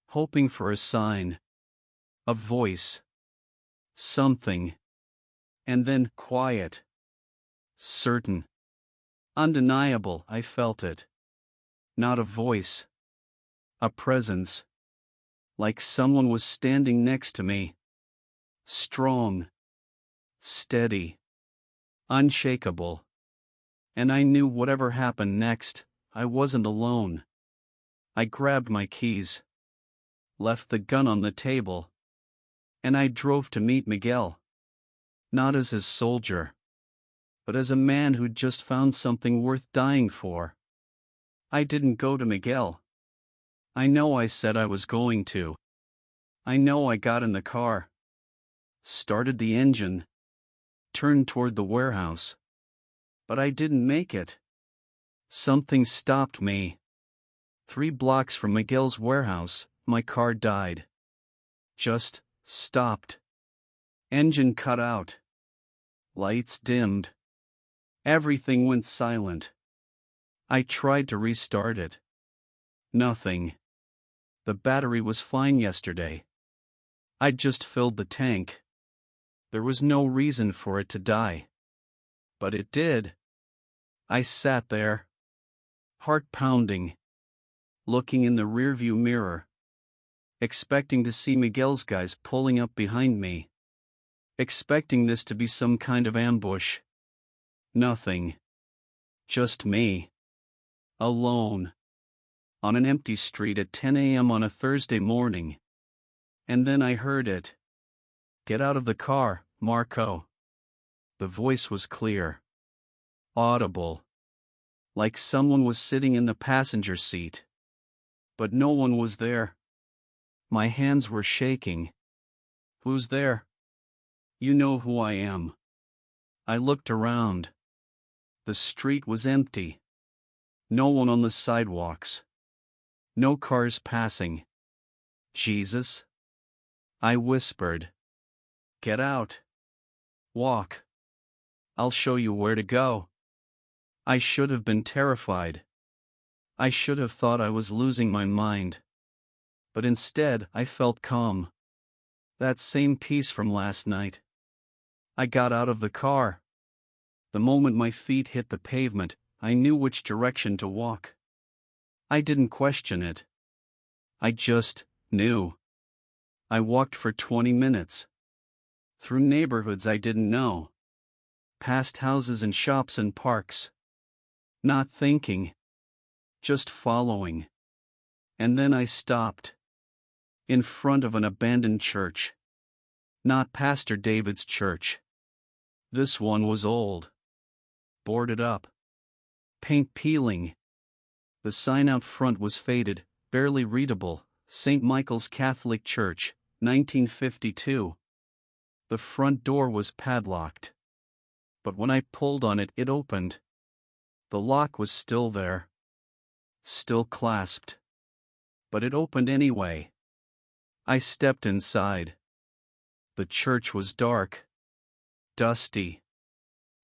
Hoping for a sign. A voice. Something. And then quiet. Certain. Undeniable, I felt it. Not a voice. A presence. Like someone was standing next to me. Strong. Steady. Unshakable. And I knew whatever happened next, I wasn't alone. I grabbed my keys. Left the gun on the table. And I drove to meet Miguel. Not as his soldier. But as a man who'd just found something worth dying for. I didn't go to Miguel. I know I said I was going to. I know I got in the car. Started the engine. Turned toward the warehouse. But I didn't make it. Something stopped me. 3 blocks from Miguel's warehouse, my car died. Just stopped. Engine cut out. Lights dimmed. Everything went silent. I tried to restart it. Nothing. The battery was fine yesterday. I'd just filled the tank. There was no reason for it to die. But it did. I sat there. Heart pounding. Looking in the rearview mirror. Expecting to see Miguel's guys pulling up behind me. Expecting this to be some kind of ambush. Nothing. Just me. Alone. On an empty street at 10 a.m. on a Thursday morning. And then I heard it. Get out of the car, Marco. The voice was clear. Audible. Like someone was sitting in the passenger seat. But no one was there. My hands were shaking. Who's there? You know who I am. I looked around. The street was empty. No one on the sidewalks. No cars passing. Jesus? I whispered. Get out. Walk. I'll show you where to go. I should have been terrified. I should have thought I was losing my mind. But instead, I felt calm. That same peace from last night. I got out of the car. The moment my feet hit the pavement, I knew which direction to walk. I didn't question it. I just knew. I walked for 20 minutes. Through neighborhoods I didn't know. Past houses and shops and parks. Not thinking. Just following. And then I stopped. In front of an abandoned church. Not Pastor David's church. This one was old. Boarded up. Paint peeling. The sign out front was faded, barely readable. St. Michael's Catholic Church, 1952. The front door was padlocked. But when I pulled on it, it opened. The lock was still there. Still clasped. But it opened anyway. I stepped inside. The church was dark. Dusty.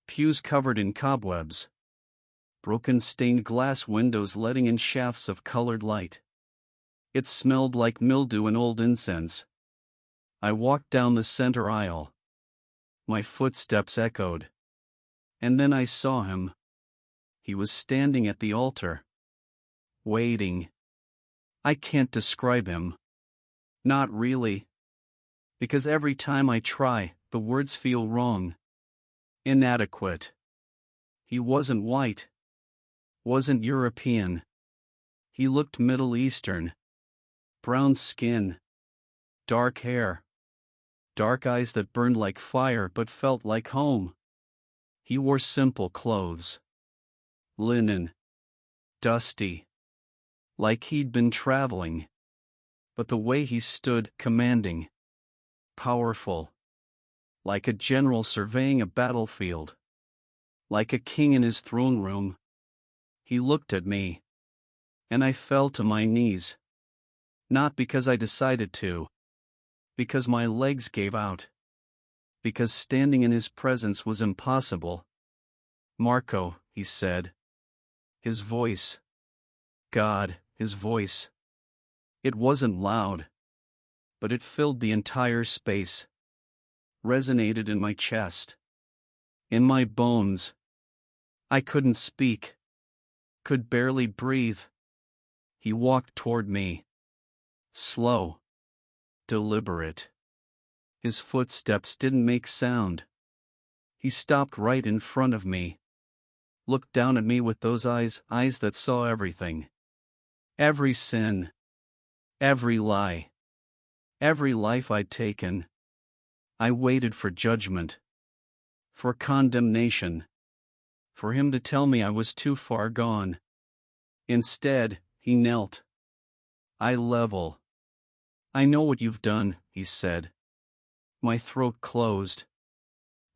Pews covered in cobwebs. Broken stained glass windows letting in shafts of colored light. It smelled like mildew and old incense. I walked down the center aisle. My footsteps echoed. And then I saw him. He was standing at the altar. Waiting. I can't describe him. Not really. Because every time I try, the words feel wrong. Inadequate. He wasn't white. Wasn't European. He looked Middle Eastern. Brown skin. Dark hair. Dark eyes that burned like fire but felt like home. He wore simple clothes. Linen. Dusty. Like he'd been traveling. But the way he stood, commanding. Powerful. Like a general surveying a battlefield. Like a king in his throne room. He looked at me. And I fell to my knees. Not because I decided to. Because my legs gave out. Because standing in his presence was impossible. Marco, he said. His voice. God, his voice. It wasn't loud. But it filled the entire space. Resonated in my chest. In my bones. I couldn't speak. Could barely breathe. He walked toward me. Slow. Deliberate. His footsteps didn't make sound. He stopped right in front of me. Looked down at me with those eyes that saw everything. Every sin. Every lie. Every life I'd taken. I waited for judgment. For condemnation. For him to tell me I was too far gone. Instead, he knelt. Eye level. I know what you've done, he said. My throat closed.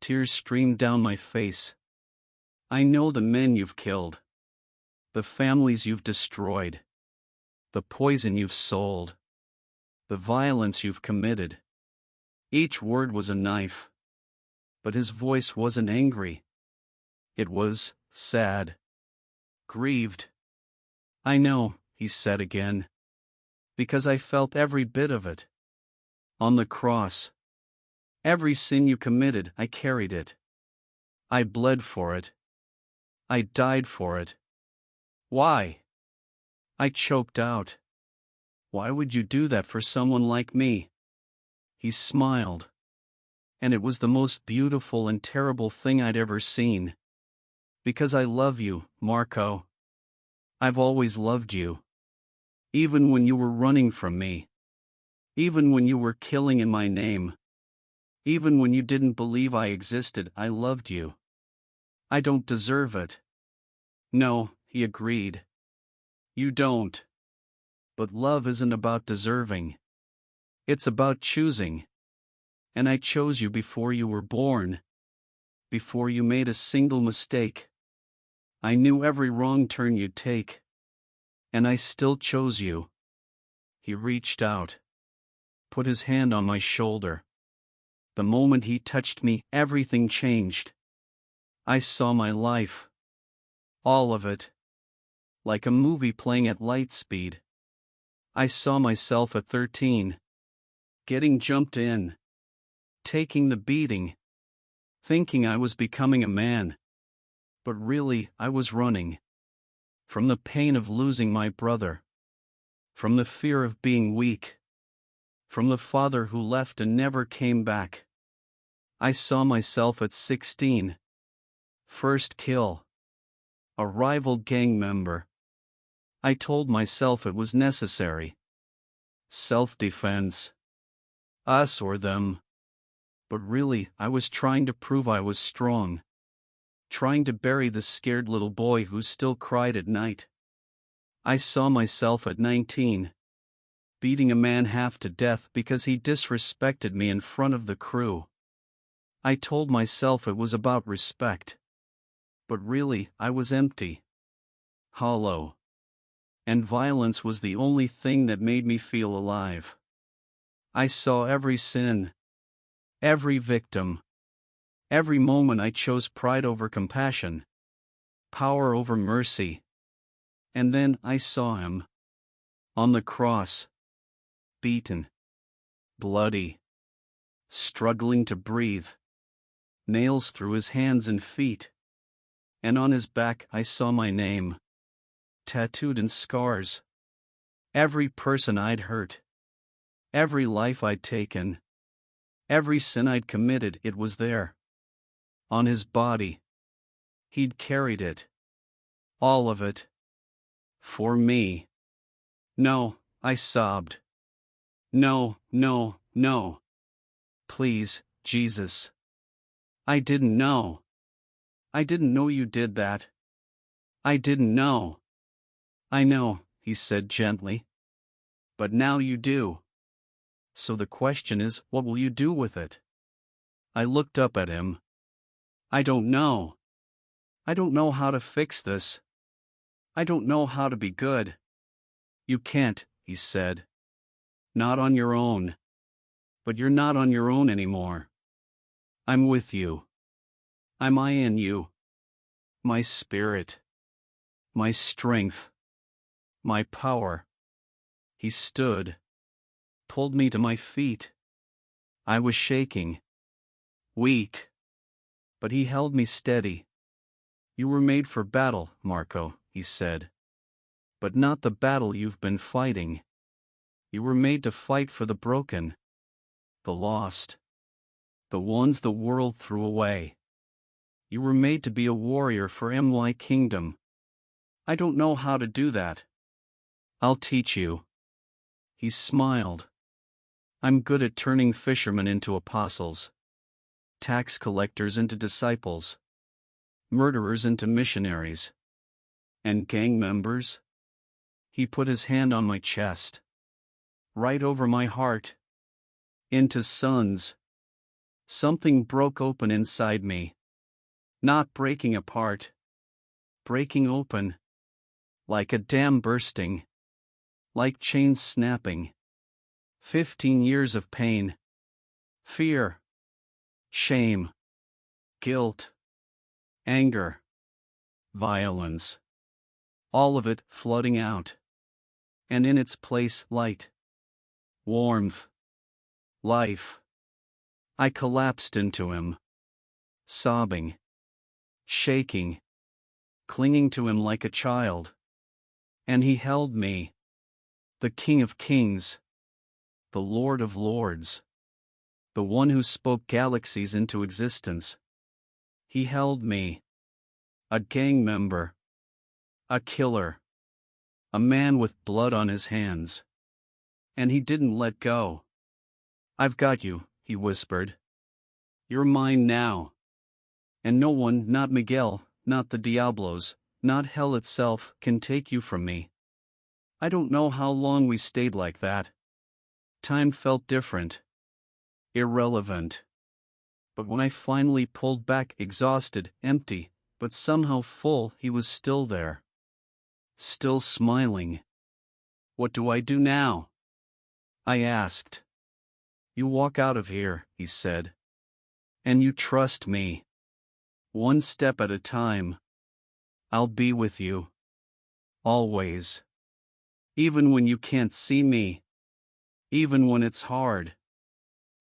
Tears streamed down my face. I know the men you've killed. The families you've destroyed. The poison you've sold. The violence you've committed. Each word was a knife. But his voice wasn't angry. It was sad. Grieved. I know, he said again. Because I felt every bit of it. On the cross. Every sin you committed, I carried it. I bled for it. I died for it. Why? I choked out. Why would you do that for someone like me? He smiled. And it was the most beautiful and terrible thing I'd ever seen. Because I love you, Marco. I've always loved you. Even when you were running from me. Even when you were killing in my name. Even when you didn't believe I existed, I loved you. I don't deserve it. No, he agreed. You don't. But love isn't about deserving. It's about choosing. And I chose you before you were born. before you made a single mistake. I knew every wrong turn you'd take. And I still chose you. He reached out, put his hand on my shoulder. The moment he touched me, everything changed. I saw my life. All of it. Like a movie playing at light speed. I saw myself at 13. Getting jumped in. Taking the beating. Thinking I was becoming a man. But really, I was running. From the pain of losing my brother. From the fear of being weak. From the father who left and never came back. I saw myself at 16. First kill. A rival gang member. I told myself it was necessary. Self-defense. Us or them. But really, I was trying to prove I was strong. Trying to bury the scared little boy who still cried at night. I saw myself at 19. Beating a man half to death because he disrespected me in front of the crew. I told myself it was about respect. But really, I was empty. Hollow. And violence was the only thing that made me feel alive. I saw every sin. Every victim. Every moment I chose pride over compassion. Power over mercy. And then I saw him. On the cross. Beaten. Bloody. Struggling to breathe. Nails through his hands and feet. And on his back I saw my name. Tattooed in scars. Every person I'd hurt. Every life I'd taken. Every sin I'd committed, it was there. On his body. He'd carried it. All of it. For me. No, I sobbed. No, no, no. Please, Jesus. I didn't know. I didn't know you did that. I didn't know. I know, he said gently. But now you do. So the question is, what will you do with it? I looked up at him. I don't know. I don't know how to fix this. I don't know how to be good. You can't, he said. Not on your own. But you're not on your own anymore. I'm with you. I'm I in you. My spirit. My strength. My power. He stood. Pulled me to my feet. I was shaking. Weak. But he held me steady. You were made for battle, Marco, he said. But not the battle you've been fighting. You were made to fight for the broken. The lost. The ones the world threw away. You were made to be a warrior for my kingdom. I don't know how to do that. I'll teach you. He smiled. I'm good at turning fishermen into apostles. Tax collectors into disciples. Murderers into missionaries. And gang members? He put his hand on my chest. Right over my heart. Into sons. Something broke open inside me. Not breaking apart. Breaking open. Like a dam bursting. Like chains snapping. 15 years of pain. Fear. Shame. Guilt. Anger. Violence. All of it flooding out. And in its place, light. Warmth. Life. I collapsed into him. Sobbing. Shaking. Clinging to him like a child. And he held me. The King of Kings. The Lord of Lords. The one who spoke galaxies into existence. He held me. A gang member. A killer. A man with blood on his hands. And he didn't let go. I've got you, he whispered. You're mine now. And no one, not Miguel, not the Diablos, not hell itself, can take you from me. I don't know how long we stayed like that. Time felt different. Irrelevant. But when I finally pulled back, exhausted, empty, but somehow full, he was still there. Still smiling. "What do I do now?" I asked. "You walk out of here," he said. "And you trust me. One step at a time. I'll be with you. Always. Even when you can't see me. Even when it's hard.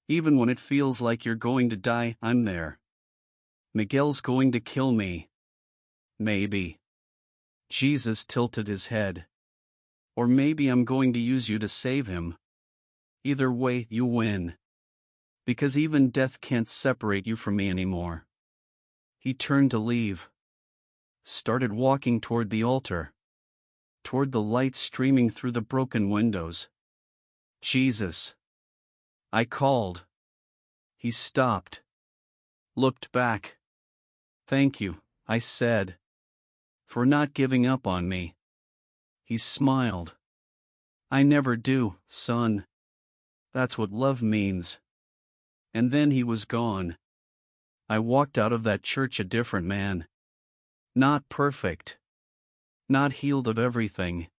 Even when it feels like you're going to die, I'm there. Miguel's going to kill me. Maybe." Jesus tilted his head. "Or maybe I'm going to use you to save him. Either way, you win. Because even death can't separate you from me anymore." He turned to leave. Started walking toward the altar. Toward the light streaming through the broken windows. "Jesus." I called. He stopped. Looked back. "Thank you," I said. "For not giving up on me." He smiled. "I never do, son. That's what love means." And then he was gone. I walked out of that church a different man. Not perfect. Not healed of everything.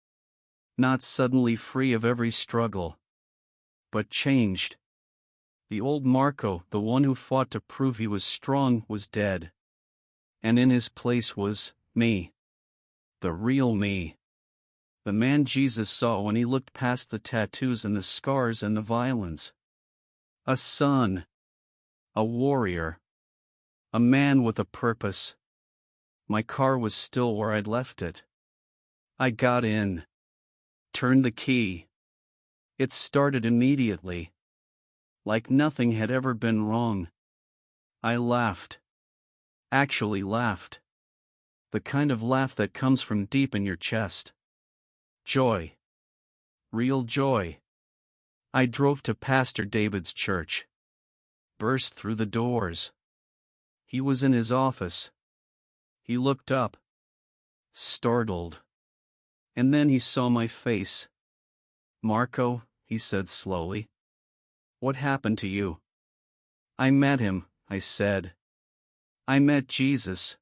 Not suddenly free of every struggle. But changed. The old Marco, the one who fought to prove he was strong, was dead. And in his place was me. The real me. The man Jesus saw when he looked past the tattoos and the scars and the violence. A son. A warrior. A man with a purpose. My car was still where I'd left it. I got in. Turned the key. It started immediately. Like nothing had ever been wrong. I laughed. Actually laughed. The kind of laugh that comes from deep in your chest. Joy. Real joy. I drove to Pastor David's church. Burst through the doors. He was in his office. He looked up. Startled. And then he saw my face. "Marco," he said slowly. "What happened to you?" "I met him," I said. "I met Jesus.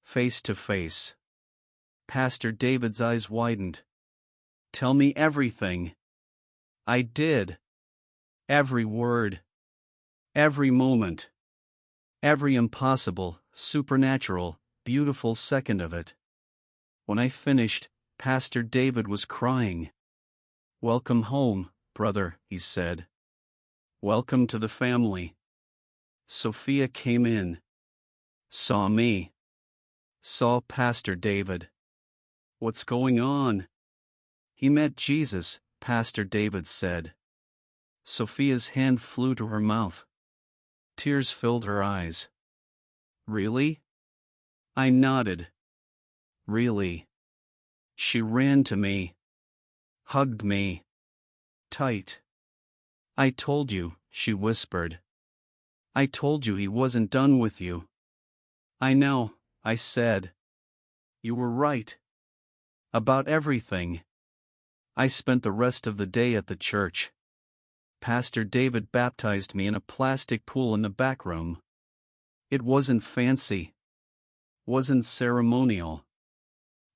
Face to face." Pastor David's eyes widened. "Tell me everything." I did. Every word. Every moment. Every impossible, supernatural, beautiful second of it. When I finished, Pastor David was crying. "Welcome home, brother," he said. "Welcome to the family." Sofia came in. Saw me. Saw Pastor David. "What's going on?" "He met Jesus," Pastor David said. Sofia's hand flew to her mouth. Tears filled her eyes. "Really?" I nodded. "Really." She ran to me. Hugged me. Tight. "I told you," she whispered. "I told you he wasn't done with you." "I know," I said. "You were right. About everything." I spent the rest of the day at the church. Pastor David baptized me in a plastic pool in the back room. It wasn't fancy. Wasn't ceremonial.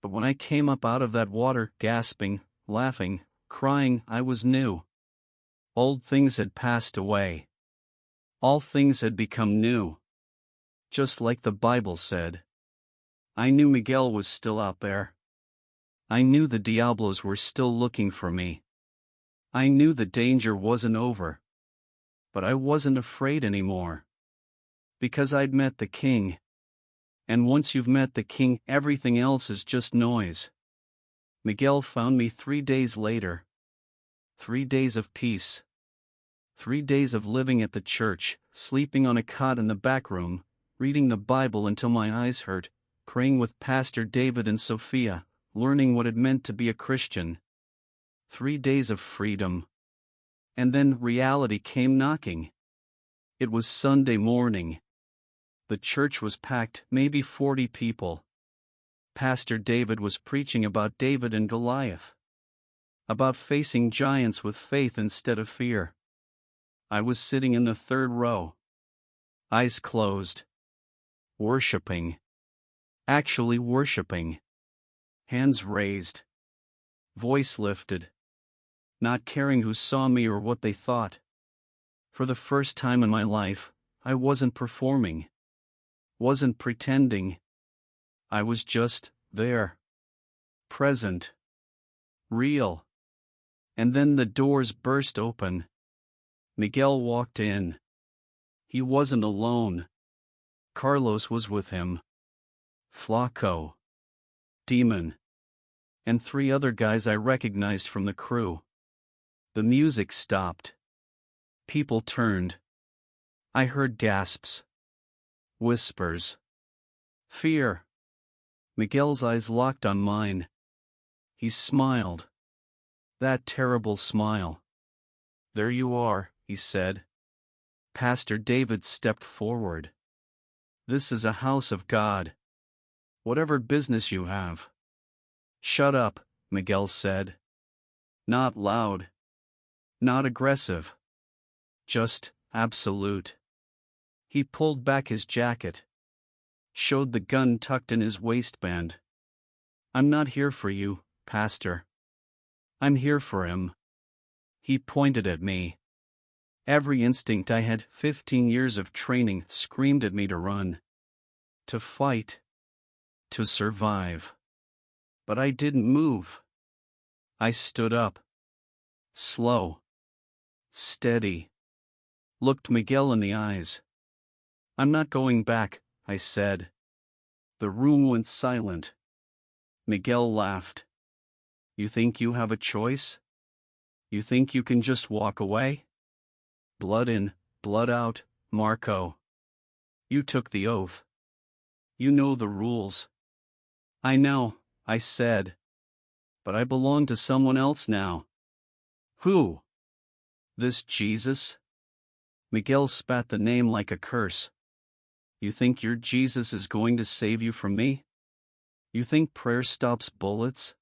But when I came up out of that water, gasping, laughing, crying, I was new. Old things had passed away. All things had become new. Just like the Bible said. I knew Miguel was still out there. I knew the Diablos were still looking for me. I knew the danger wasn't over. But I wasn't afraid anymore. Because I'd met the King. And once you've met the King, everything else is just noise. Miguel found me 3 days later. 3 days of peace. 3 days of living at the church, sleeping on a cot in the back room, reading the Bible until my eyes hurt, praying with Pastor David and Sofia, learning what it meant to be a Christian. 3 days of freedom. And then reality came knocking. It was Sunday morning. The church was packed, maybe 40 people. Pastor David was preaching about David and Goliath. About facing giants with faith instead of fear. I was sitting in the third row. Eyes closed. Worshipping. Actually worshipping. Hands raised. Voice lifted. Not caring who saw me or what they thought. For the first time in my life, I wasn't performing. Wasn't pretending. I was just there. Present. Real. And then the doors burst open. Miguel walked in. He wasn't alone. Carlos was with him. Flaco. Demon. And 3 other guys I recognized from the crew. The music stopped. People turned. I heard gasps. Whispers. Fear. Miguel's eyes locked on mine. He smiled. That terrible smile. There you are, he said. Pastor David stepped forward. This is a house of God. Whatever business you have. Shut up, Miguel said. Not loud. Not aggressive. Just absolute. He pulled back his jacket. Showed the gun tucked in his waistband. I'm not here for you, Pastor. I'm here for him. He pointed at me. Every instinct I had 15 years of training screamed at me to run. To fight. To survive. But I didn't move. I stood up. Slow. Steady. Looked Miguel in the eyes. I'm not going back, I said. The room went silent. Miguel laughed. You think you have a choice? You think you can just walk away? Blood in, blood out, Marco. You took the oath. You know the rules. I know, I said. But I belong to someone else now. Who? This Jesus? Miguel spat the name like a curse. You think your Jesus is going to save you from me? You think prayer stops bullets?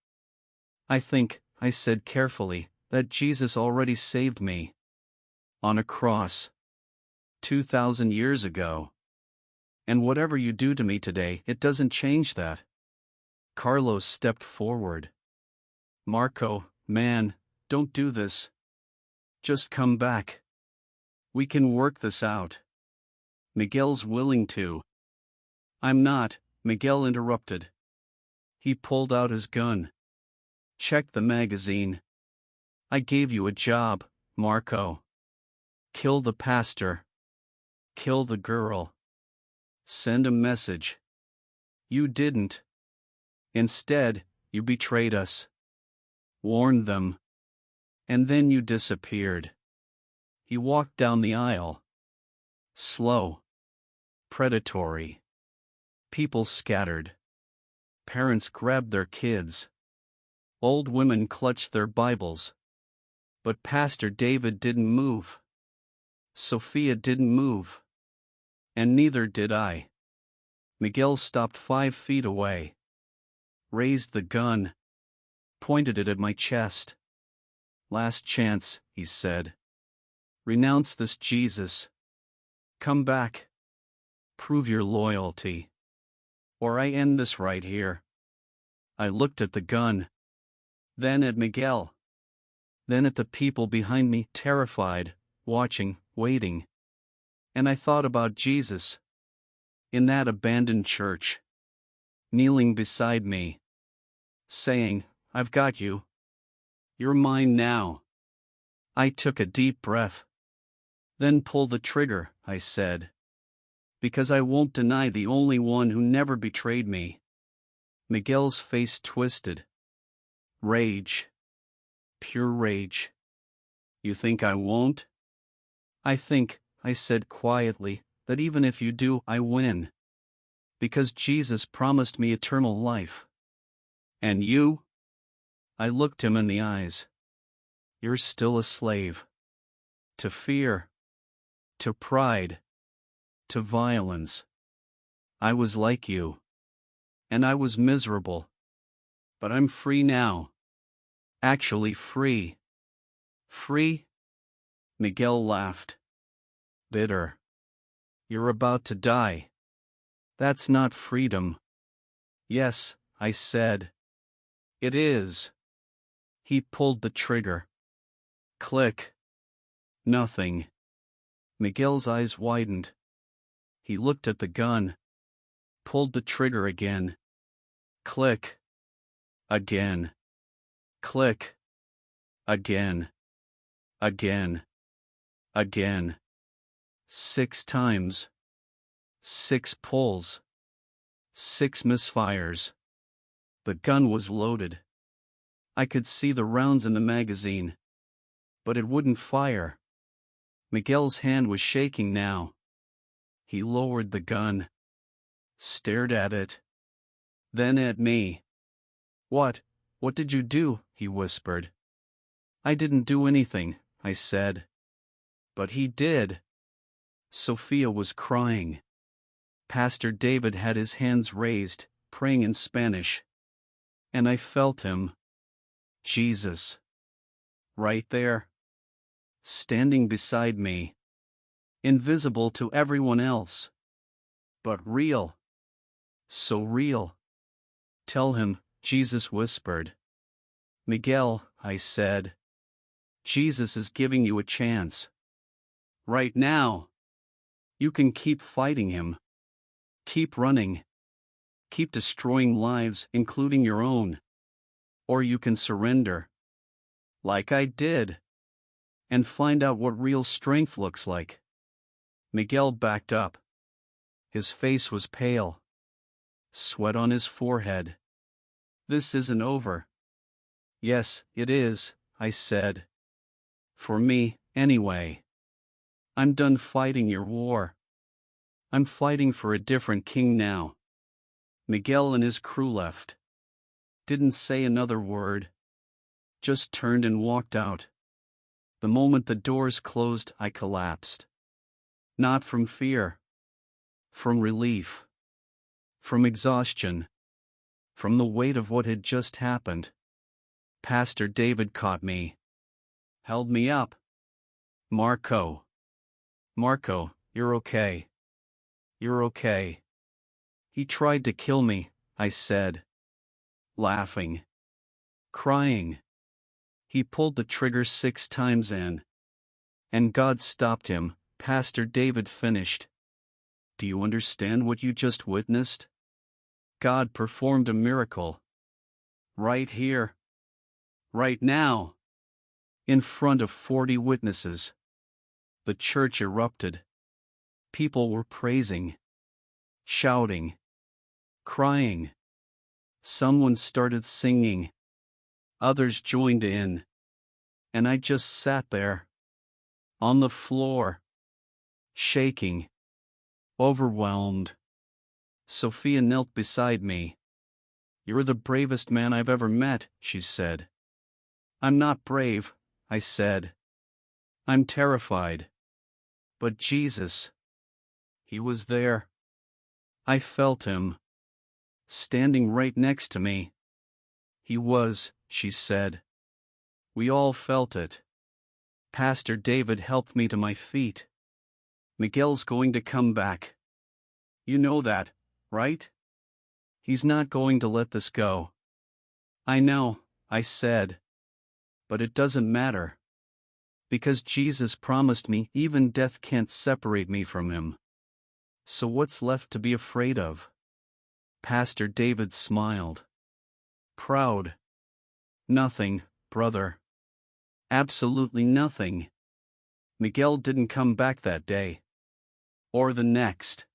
I think, I said carefully, that Jesus already saved me. On a cross. 2,000 years ago. And whatever you do to me today, it doesn't change that. Carlos stepped forward. Marco, man, don't do this. Just come back. We can work this out. Miguel's willing to. I'm not, Miguel interrupted. He pulled out his gun. Check the magazine. I gave you a job, Marco. Kill the pastor. Kill the girl. Send a message. You didn't. Instead, you betrayed us. Warned them. And then you disappeared. He walked down the aisle. Slow. Predatory. People scattered. Parents grabbed their kids. Old women clutched their Bibles. But Pastor David didn't move. Sofia didn't move. And neither did I. Miguel stopped 5 feet away. Raised the gun. Pointed it at my chest. Last chance, he said. Renounce this Jesus. Come back. Prove your loyalty. Or I end this right here. I looked at the gun. Then at Miguel. Then at the people behind me, terrified, watching, waiting. And I thought about Jesus. In that abandoned church. Kneeling beside me. Saying, I've got you. You're mine now. I took a deep breath. Then pull the trigger, I said. Because I won't deny the only one who never betrayed me. Miguel's face twisted. Rage. Pure rage. You think I won't? I think, I said quietly, that even if you do, I win. Because Jesus promised me eternal life. And you? I looked him in the eyes. You're still a slave. To fear. To pride. To violence. I was like you. And I was miserable. But I'm free now. Actually free. Free? Miguel laughed. Bitter. You're about to die. That's not freedom. Yes, I said. It is. He pulled the trigger. Click. Nothing. Miguel's eyes widened. He looked at the gun. Pulled the trigger again. Click. Again. Click. Again. Again. Again. 6 times. 6 pulls. 6 misfires. The gun was loaded. I could see the rounds in the magazine. But it wouldn't fire. Miguel's hand was shaking now. He lowered the gun. Stared at it. Then at me. What did you do? He whispered. I didn't do anything, I said. But he did. Sofia was crying. Pastor David had his hands raised, praying in Spanish. And I felt him. Jesus. Right there. Standing beside me. Invisible to everyone else. But real. So real. Tell him, Jesus whispered. Miguel, I said. Jesus is giving you a chance. Right now. You can keep fighting him. Keep running. Keep destroying lives, including your own. Or you can surrender. Like I did. And find out what real strength looks like. Miguel backed up. His face was pale. Sweat on his forehead. This isn't over. Yes, it is, I said. For me, anyway. I'm done fighting your war. I'm fighting for a different king now. Miguel and his crew left. Didn't say another word. Just turned and walked out. The moment the doors closed, I collapsed. Not from fear. From relief. From exhaustion. From the weight of what had just happened. Pastor David caught me. Held me up. Marco, you're okay. You're okay. He tried to kill me, I said. Laughing. Crying. He pulled the trigger 6 times and God stopped him, Pastor David finished. Do you understand what you just witnessed? God performed a miracle. Right here. Right now. In front of 40 witnesses. The church erupted. People were praising. Shouting. Crying. Someone started singing. Others joined in. And I just sat there. On the floor. Shaking. Overwhelmed. Sofia knelt beside me. You're the bravest man I've ever met, she said. I'm not brave, I said. I'm terrified. But Jesus. He was there. I felt him. Standing right next to me. He was, she said. We all felt it. Pastor David helped me to my feet. Miguel's going to come back. You know that, right? He's not going to let this go. I know, I said. But it doesn't matter. Because Jesus promised me even death can't separate me from him. So what's left to be afraid of? Pastor David smiled. Proud. Nothing, brother. Absolutely nothing. Miguel didn't come back that day. Or the next.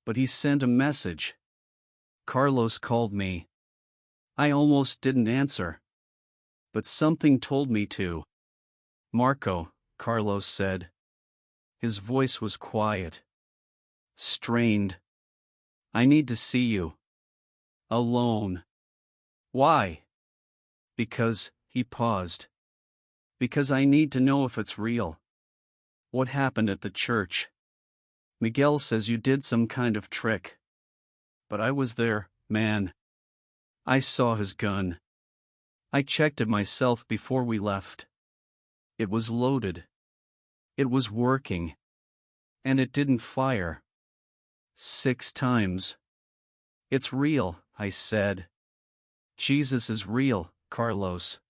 But he sent a message. Carlos called me. I almost didn't answer. But something told me to. Marco, Carlos said. His voice was quiet. Strained. I need to see you. Alone. Why? Because, he paused. Because I need to know if it's real. What happened at the church? Miguel says you did some kind of trick. But I was there, man. I saw his gun. I checked it myself before we left. It was loaded. It was working. And it didn't fire. 6 times. It's real, I said. Jesus is real, Carlos.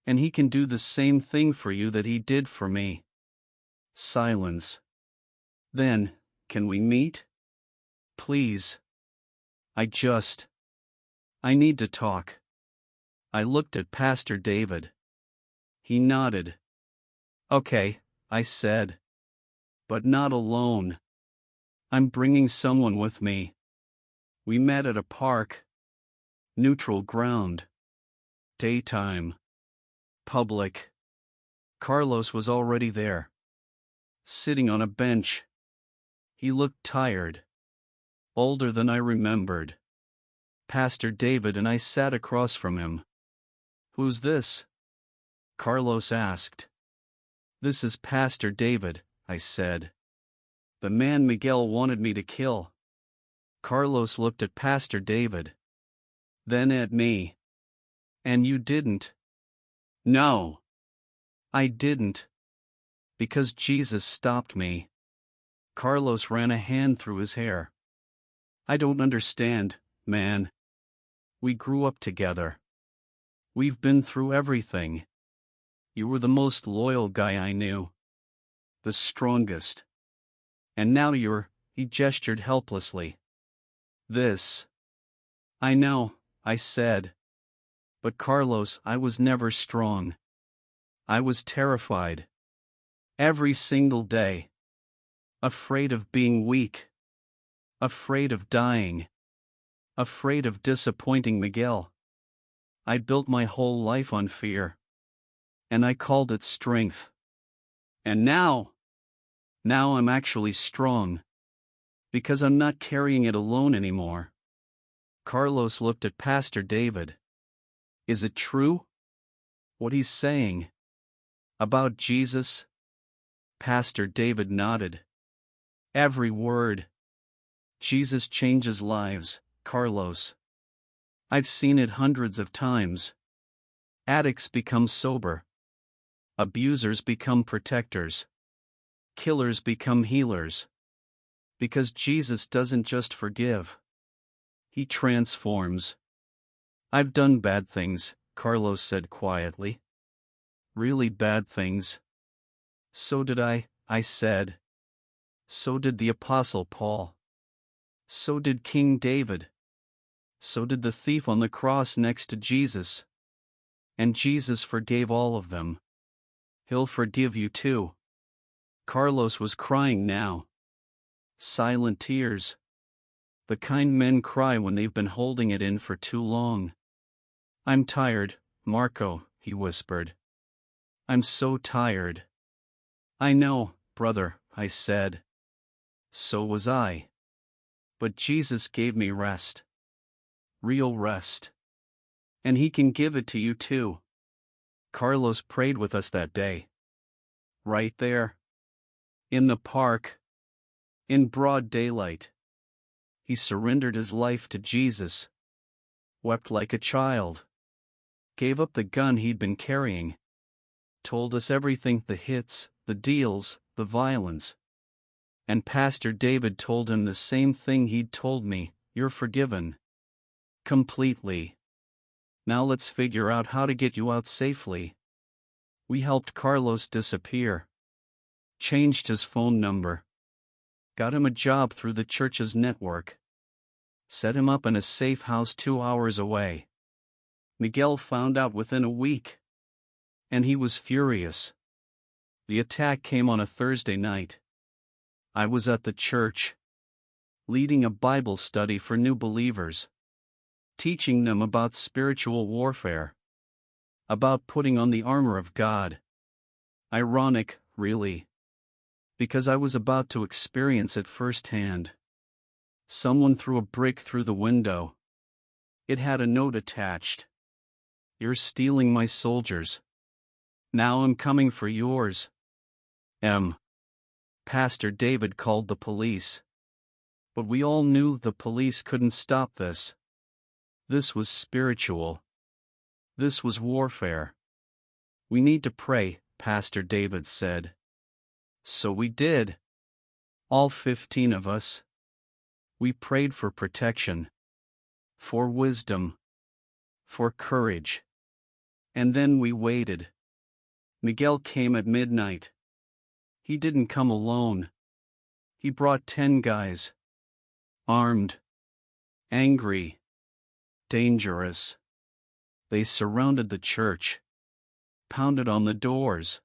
And he can do the same thing for you that he did for me. Silence. Then, can we meet? Please. I need to talk. I looked at Pastor David. He nodded. Okay, I said. But not alone. I'm bringing someone with me. We met at a park. Neutral ground. Daytime. Public. Carlos was already there. Sitting on a bench. He looked tired. Older than I remembered. Pastor David and I sat across from him. Who's this? Carlos asked. This is Pastor David, I said. The man Miguel wanted me to kill. Carlos looked at Pastor David. Then at me. And you didn't? No. I didn't. Because Jesus stopped me. Carlos ran a hand through his hair. I don't understand, man. We grew up together. We've been through everything. You were the most loyal guy I knew. The strongest. And now he gestured helplessly. This. I know, I said. But Carlos, I was never strong. I was terrified. Every single day. Afraid of being weak. Afraid of dying. Afraid of disappointing Miguel. I built my whole life on fear. And I called it strength. And now I'm actually strong. Because I'm not carrying it alone anymore. Carlos looked at Pastor David. Is it true? What he's saying? About Jesus? Pastor David nodded. Every word. Jesus changes lives, Carlos. I've seen it hundreds of times. Addicts become sober. Abusers become protectors. Killers become healers. Because Jesus doesn't just forgive. He transforms. I've done bad things, Carlos said quietly. Really bad things. So did I said. So did the Apostle Paul. So did King David. So did the thief on the cross next to Jesus. And Jesus forgave all of them. He'll forgive you too. Carlos was crying now. Silent tears. The kind men cry when they've been holding it in for too long. I'm tired, Marco, he whispered. I'm so tired. I know, brother, I said. So was I. But Jesus gave me rest. Real rest. And he can give it to you too. Carlos prayed with us that day. Right there. In the park. In broad daylight. He surrendered his life to Jesus. Wept like a child. Gave up the gun he'd been carrying. Told us everything, the hits, the deals, the violence. And Pastor David told him the same thing he'd told me, you're forgiven. Completely. Now let's figure out how to get you out safely. We helped Carlos disappear. Changed his phone number. Got him a job through the church's network. Set him up in a safe house 2 hours away. Miguel found out within a week. And he was furious. The attack came on a Thursday night. I was at the church. Leading a Bible study for new believers. Teaching them about spiritual warfare. About putting on the armor of God. Ironic, really. Because I was about to experience it firsthand. Someone threw a brick through the window. It had a note attached. You're stealing my soldiers. Now I'm coming for yours. Pastor David called the police. But we all knew the police couldn't stop this. This was spiritual. This was warfare. We need to pray, Pastor David said. So we did. All 15 of us. We prayed for protection, for wisdom, for courage. And then we waited. Miguel came at midnight. He didn't come alone. He brought 10 guys. Armed. Angry. Dangerous. They surrounded the church. Pounded on the doors.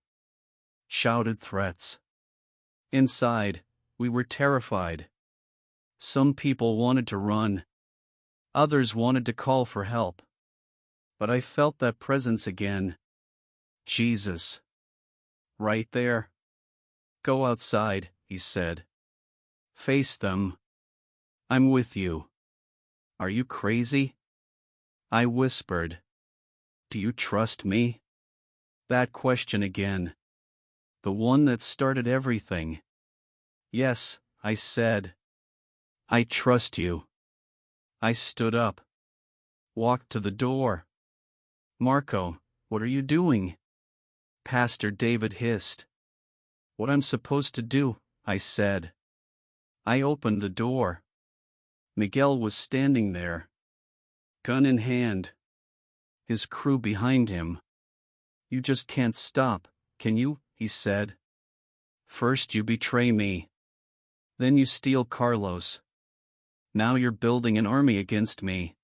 Shouted threats. Inside, we were terrified. Some people wanted to run. Others wanted to call for help. But I felt that presence again. Jesus. Right there. Go outside, he said. Face them. I'm with you. Are you crazy? I whispered. Do you trust me? That question again. The one that started everything. Yes, I said. I trust you. I stood up. Walked to the door. Marco, what are you doing? Pastor David hissed. What I'm supposed to do, I said. I opened the door. Miguel was standing there. Gun in hand. His crew behind him. You just can't stop, can you? He said. First you betray me. Then you steal Carlos. Now you're building an army against me.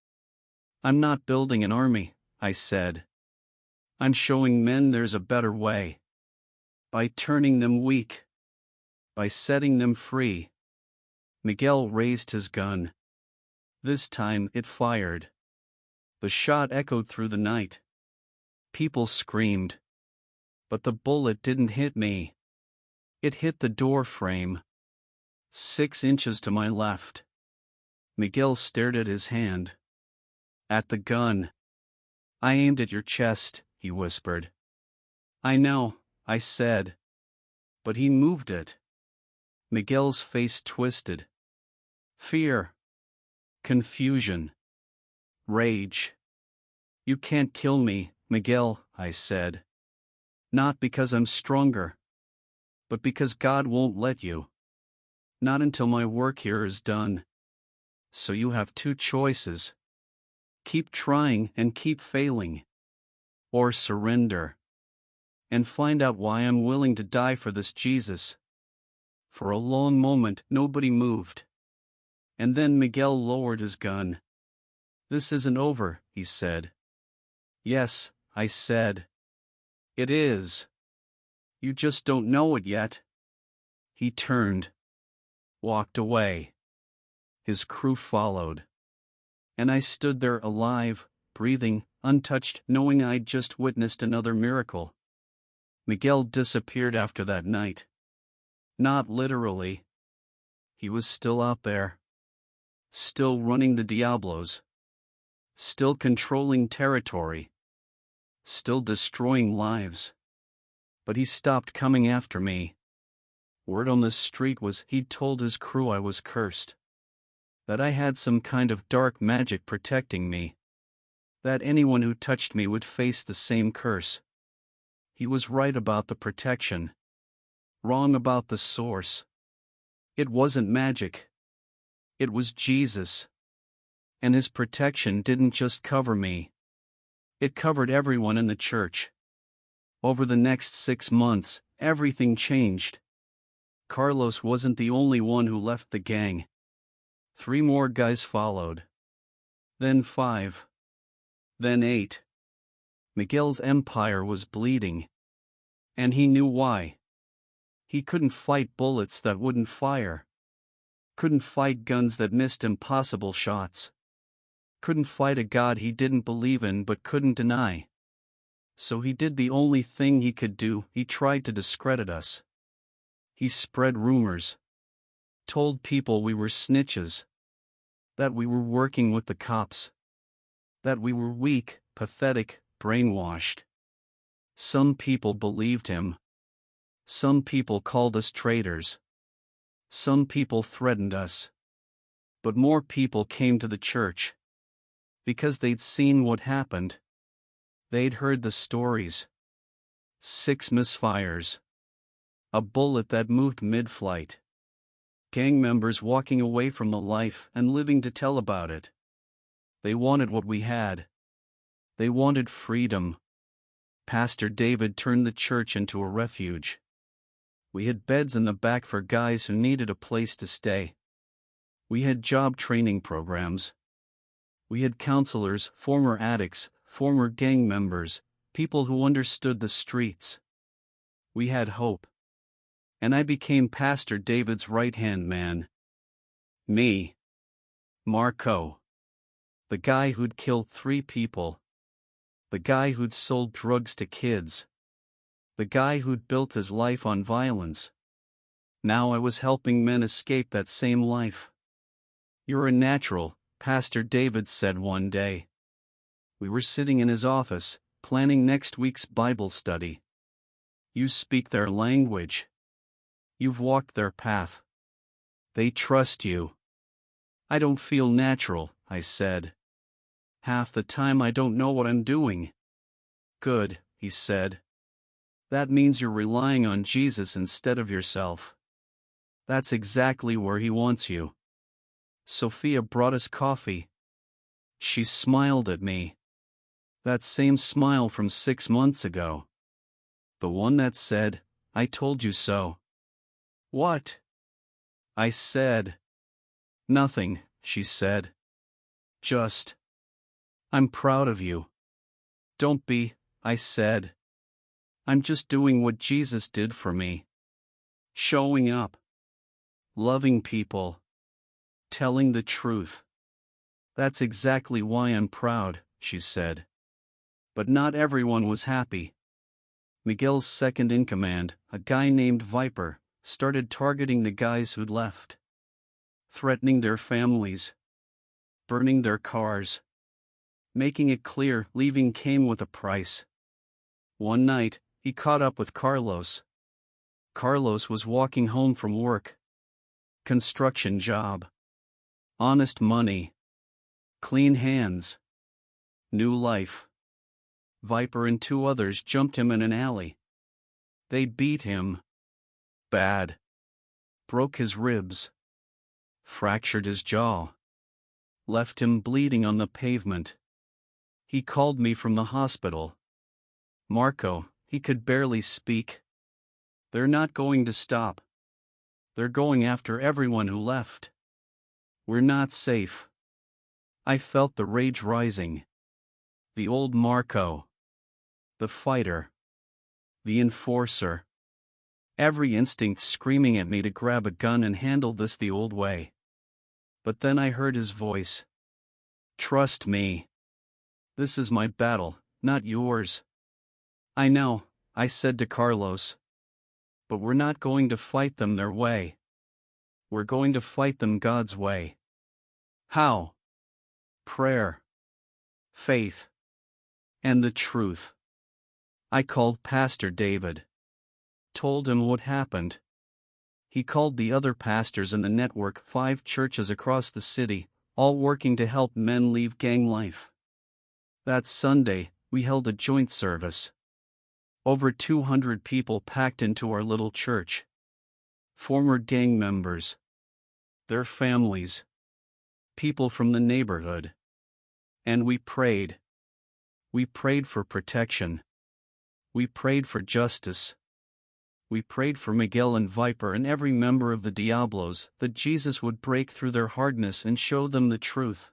I'm not building an army, I said. I'm showing men there's a better way. By turning them weak. By setting them free. Miguel raised his gun. This time it fired. The shot echoed through the night. People screamed. But the bullet didn't hit me. It hit the door frame. 6 inches to my left. Miguel stared at his hand. At the gun. I aimed at your chest, he whispered. I know, I said. But he moved it. Miguel's face twisted. Fear. Confusion. Rage. You can't kill me, Miguel, I said. Not because I'm stronger. But because God won't let you. Not until my work here is done. So you have 2 choices. Keep trying and keep failing. Or surrender. And find out why I'm willing to die for this Jesus. For a long moment nobody moved. And then Miguel lowered his gun. This isn't over, he said. Yes, I said. It is. You just don't know it yet. He turned. Walked away. His crew followed. And I stood there alive, breathing, untouched, knowing I'd just witnessed another miracle. Miguel disappeared after that night. Not literally. He was still out there. Still running the Diablos. Still controlling territory. Still destroying lives. But he stopped coming after me. Word on the street was he'd told his crew I was cursed. That I had some kind of dark magic protecting me. That anyone who touched me would face the same curse. He was right about the protection. Wrong about the source. It wasn't magic. It was Jesus. And his protection didn't just cover me. It covered everyone in the church. Over the next 6 months, everything changed. Carlos wasn't the only one who left the gang. 3 more guys followed. Then 5. Then 8. Miguel's empire was bleeding. And he knew why. He couldn't fight bullets that wouldn't fire. Couldn't fight guns that missed impossible shots. Couldn't fight a God he didn't believe in but couldn't deny. So he did the only thing he could do. He tried to discredit us. He spread rumors. Told people we were snitches. That we were working with the cops. That we were weak, pathetic, brainwashed. Some people believed him. Some people called us traitors. Some people threatened us. But more people came to the church. Because they'd seen what happened. They'd heard the stories. 6 misfires. A bullet that moved mid-flight. Gang members walking away from the life and living to tell about it. They wanted what we had. They wanted freedom. Pastor David turned the church into a refuge. We had beds in the back for guys who needed a place to stay. We had job training programs. We had counselors, former addicts, former gang members, people who understood the streets. We had hope. And I became Pastor David's right-hand man. Me. Marco. The guy who'd killed 3 people. The guy who'd sold drugs to kids. The guy who'd built his life on violence. Now I was helping men escape that same life. "You're a natural," Pastor David said one day. We were sitting in his office, planning next week's Bible study. "You speak their language. You've walked their path. They trust you." "I don't feel natural," I said. "Half the time I don't know what I'm doing." "Good," he said. "That means you're relying on Jesus instead of yourself. That's exactly where he wants you." Sofia brought us coffee. She smiled at me. That same smile from 6 months ago. The one that said, "I told you so." "What?" I said. "Nothing," she said. "Just, I'm proud of you." "Don't be," I said. "I'm just doing what Jesus did for me. Showing up. Loving people. Telling the truth. That's exactly why I'm proud," she said. But not everyone was happy. Miguel's second-in-command, a guy named Viper, started targeting the guys who'd left. Threatening their families. Burning their cars. Making it clear leaving came with a price. One night, he caught up with Carlos. Carlos was walking home from work. Construction job. Honest money. Clean hands. New life. Viper and 2 others jumped him in an alley. They beat him. Bad. Broke his ribs. Fractured his jaw. Left him bleeding on the pavement. He called me from the hospital. "Marco," he could barely speak. "They're not going to stop. They're going after everyone who left. We're not safe." I felt the rage rising. The old Marco. The fighter. The enforcer. Every instinct screaming at me to grab a gun and handle this the old way. But then I heard his voice. "Trust me. This is my battle, not yours." "I know," I said to Carlos. "But we're not going to fight them their way. We're going to fight them God's way." "How?" "Prayer. Faith. And the truth." I called Pastor David. Told him what happened. He called the other pastors in the network, 5 churches across the city, all working to help men leave gang life. That Sunday, we held a joint service. Over 200 people packed into our little church. Former gang members. Their families. People from the neighborhood. And we prayed. We prayed for protection. We prayed for justice. We prayed for Miguel and Viper and every member of the Diablos, that Jesus would break through their hardness and show them the truth.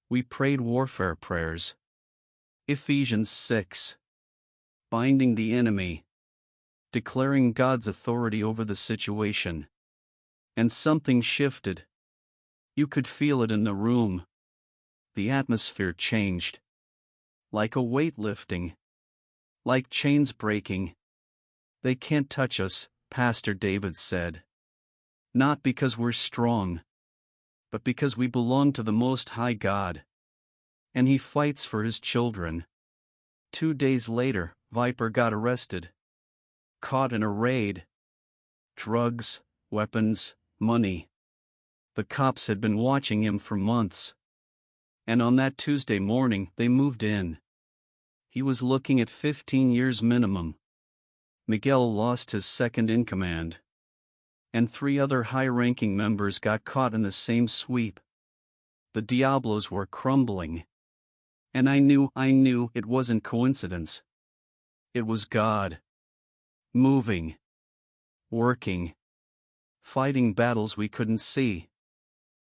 We prayed warfare prayers. Ephesians 6. Binding the enemy. Declaring God's authority over the situation. And something shifted. You could feel it in the room. The atmosphere changed. Like a weight lifting. Like chains breaking. "They can't touch us," Pastor David said. "Not because we're strong, but because we belong to the Most High God. And He fights for His children." 2 days later, Viper got arrested. Caught in a raid. Drugs, weapons, money. The cops had been watching him for months. And on that Tuesday morning, they moved in. He was looking at 15 years minimum. Miguel lost his second-in-command. and 3 other high-ranking members got caught in the same sweep. The Diablos were crumbling. And I knew it wasn't coincidence. It was God. Moving. Working. Fighting battles we couldn't see.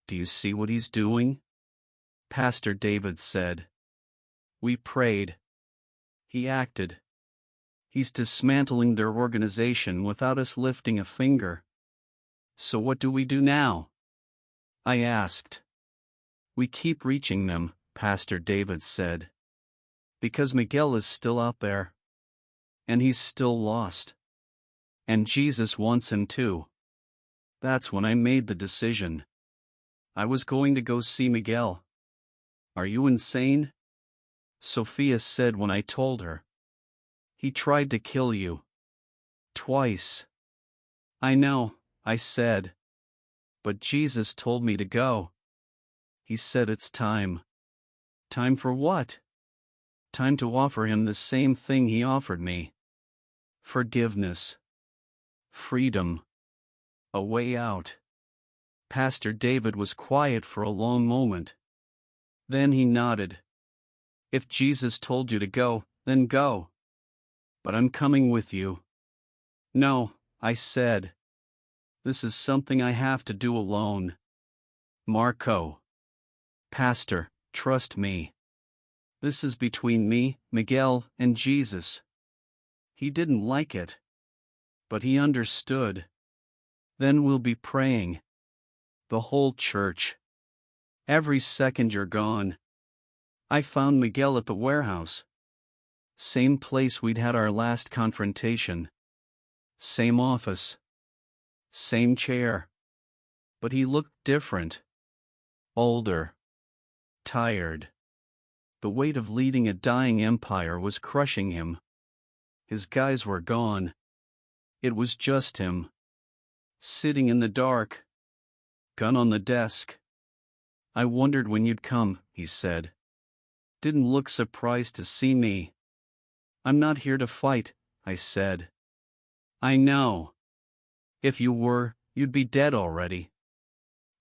Do you see what he's doing? Pastor David said. We prayed. He acted. He's dismantling their organization without us lifting a finger. So what do we do now? I asked. We keep reaching them, Pastor David said. Because Miguel is still out there. And he's still lost. And Jesus wants him too. That's when I made the decision. I was going to go see Miguel. Are you insane? Sofia said when I told her. He tried to kill you. Twice. I know, I said. But Jesus told me to go. He said it's time. Time for what? Time to offer him the same thing he offered me. Forgiveness. Freedom. A way out. Pastor David was quiet for a long moment. Then he nodded. If Jesus told you to go, then go. But I'm coming with you. No, I said. This is something I have to do alone. Marco. Pastor, trust me. This is between me, Miguel, and Jesus. He didn't like it. But he understood. Then we'll be praying. The whole church. Every second you're gone. I found Miguel at the warehouse. Same place we'd had our last confrontation. Same office. Same chair. But he looked different. Older. Tired. The weight of leading a dying empire was crushing him. His guys were gone. It was just him. Sitting in the dark. Gun on the desk. I wondered when you'd come, he said. Didn't look surprised to see me. I'm not here to fight, I said. I know. If you were, you'd be dead already.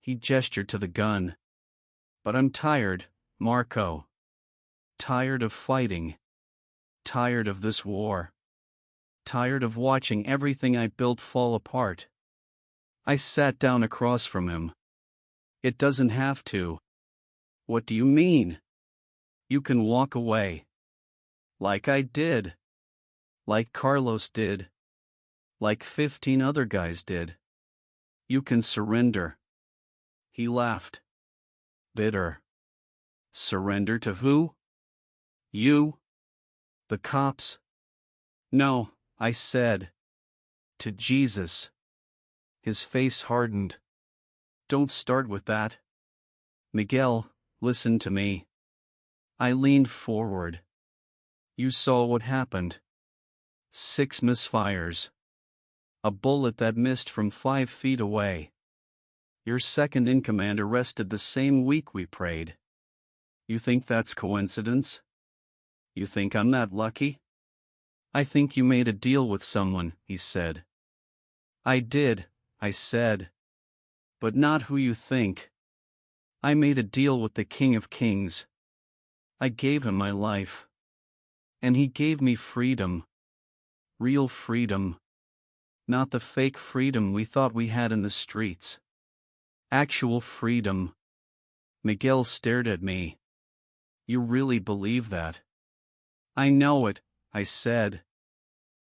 He gestured to the gun. But I'm tired, Marco. Tired of fighting. Tired of this war. Tired of watching everything I built fall apart. I sat down across from him. It doesn't have to. What do you mean? You can walk away. Like I did. Like Carlos did. Like 15 other guys did. You can surrender. He laughed. Bitter. Surrender to who? You? The cops? No, I said. To Jesus. His face hardened. Don't start with that. Miguel, listen to me. I leaned forward. You saw what happened. 6 misfires. A bullet that missed from 5 feet away. Your second-in-command arrested the same week we prayed. You think that's coincidence? You think I'm that lucky? I think you made a deal with someone, he said. I did, I said. But not who you think. I made a deal with the King of Kings. I gave him my life. And he gave me freedom. Real freedom. Not the fake freedom we thought we had in the streets. Actual freedom. Miguel stared at me. You really believe that? I know it, I said.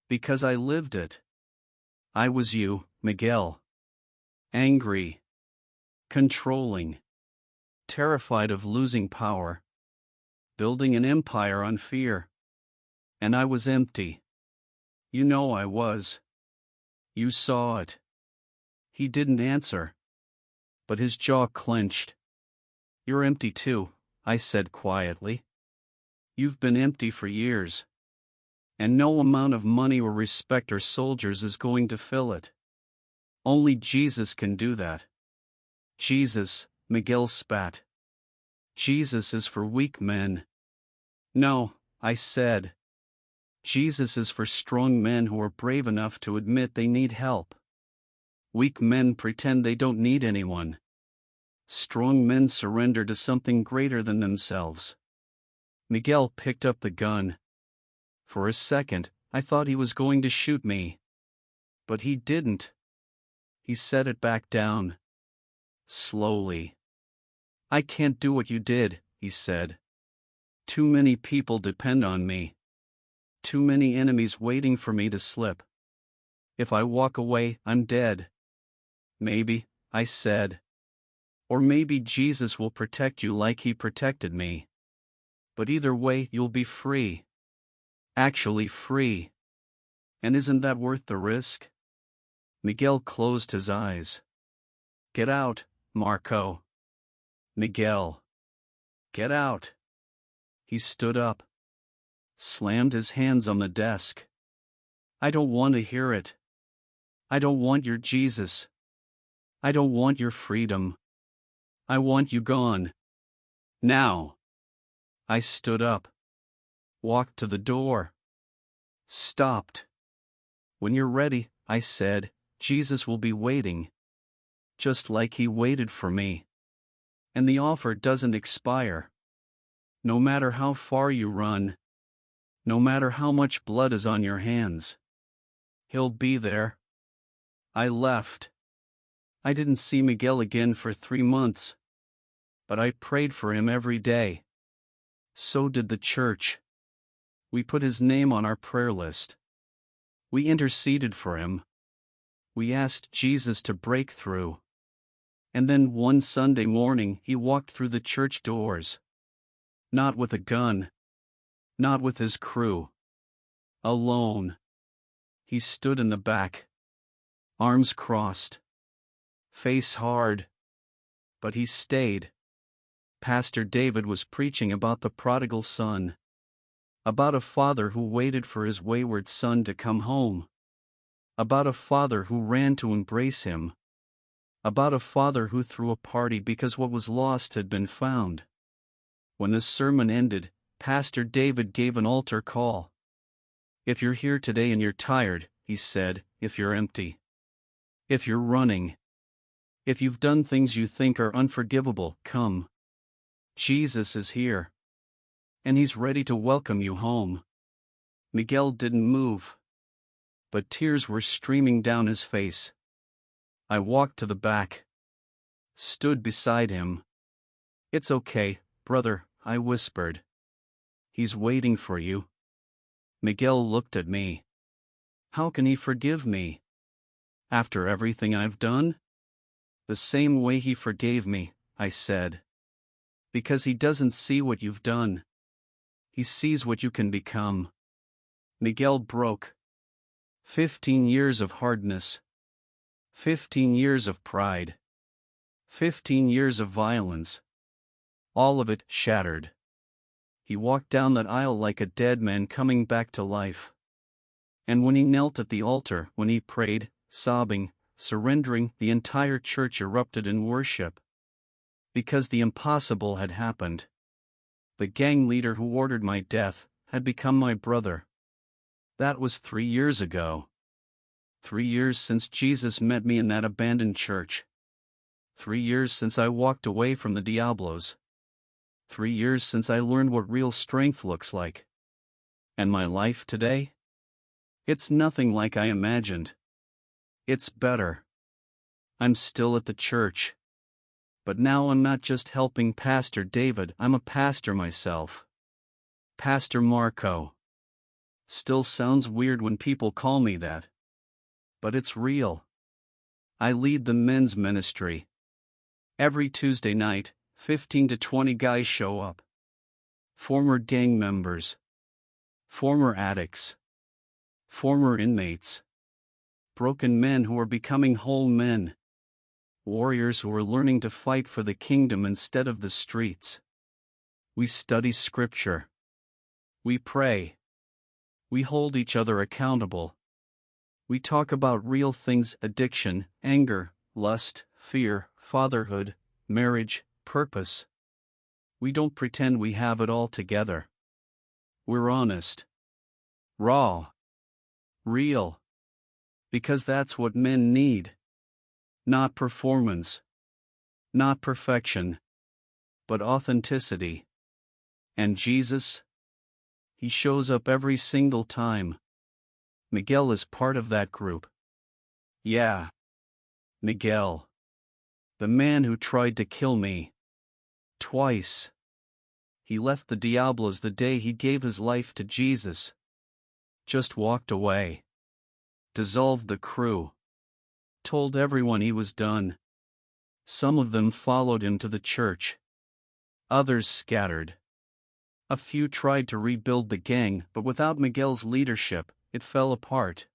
Because I lived it. I was you, Miguel. Angry. Controlling. Terrified of losing power. Building an empire on fear. And I was empty. You know I was. You saw it. He didn't answer. But his jaw clenched. You're empty too, I said quietly. You've been empty for years. And no amount of money or respect or soldiers is going to fill it. Only Jesus can do that. Jesus, Miguel spat. Jesus is for weak men. No, I said. Jesus is for strong men who are brave enough to admit they need help. Weak men pretend they don't need anyone. Strong men surrender to something greater than themselves. Miguel picked up the gun. For a second, I thought he was going to shoot me. But he didn't. He set it back down. Slowly. I can't do what you did, he said. Too many people depend on me. Too many enemies waiting for me to slip. If I walk away, I'm dead. Maybe, I said. Or maybe Jesus will protect you like he protected me. But either way, you'll be free. Actually free. And isn't that worth the risk? Miguel closed his eyes. Get out, Marco. Miguel. Get out. He stood up. Slammed his hands on the desk. I don't want to hear it. I don't want your Jesus. I don't want your freedom. I want you gone. Now. I stood up. Walked to the door. Stopped. When you're ready, I said, Jesus will be waiting. Just like he waited for me. And the offer doesn't expire. No matter how far you run. No matter how much blood is on your hands. He'll be there. I left. I didn't see Miguel again for 3 months. But I prayed for him every day. So did the church. We put his name on our prayer list. We interceded for him. We asked Jesus to break through. And then one Sunday morning he walked through the church doors. Not with a gun. Not with his crew. Alone. He stood in the back. Arms crossed. Face hard. But he stayed. Pastor David was preaching about the prodigal son. About a father who waited for his wayward son to come home. About a father who ran to embrace him. About a father who threw a party because what was lost had been found. When the sermon ended, Pastor David gave an altar call. If you're here today and you're tired, he said, if you're empty. If you're running. If you've done things you think are unforgivable, come. Jesus is here. And he's ready to welcome you home. Miguel didn't move. But tears were streaming down his face. I walked to the back. Stood beside him. It's okay, brother, I whispered. He's waiting for you. Miguel looked at me. How can he forgive me? After everything I've done? The same way he forgave me, I said. Because he doesn't see what you've done. He sees what you can become. Miguel broke. 15 years of hardness. 15 years of pride. 15 years of violence. All of it shattered. He walked down that aisle like a dead man coming back to life. And when he knelt at the altar, when he prayed, sobbing, surrendering, the entire church erupted in worship. Because the impossible had happened. The gang leader who ordered my death had become my brother. That was 3 years ago. 3 years since Jesus met me in that abandoned church. 3 years since I walked away from the Diablos. 3 years since I learned what real strength looks like. And my life today? It's nothing like I imagined. It's better. I'm still at the church. But now I'm not just helping Pastor David, I'm a pastor myself. Pastor Marco. Still sounds weird when people call me that. But it's real. I lead the men's ministry. Every Tuesday night, 15 to 20 guys show up. Former gang members. Former addicts. Former inmates. Broken men who are becoming whole men. Warriors who are learning to fight for the kingdom instead of the streets. We study scripture. We pray. We hold each other accountable. We talk about real things: addiction, anger, lust, fear, fatherhood, marriage, purpose. We don't pretend we have it all together. We're honest. Raw. Real. Because that's what men need. Not performance. Not perfection. But authenticity. And Jesus? He shows up every single time. Miguel is part of that group. Yeah. Miguel. The man who tried to kill me. Twice. He left the Diablos the day he gave his life to Jesus. Just walked away. Dissolved the crew. Told everyone he was done. Some of them followed him to the church. Others scattered. A few tried to rebuild the gang, but without Miguel's leadership, it fell apart.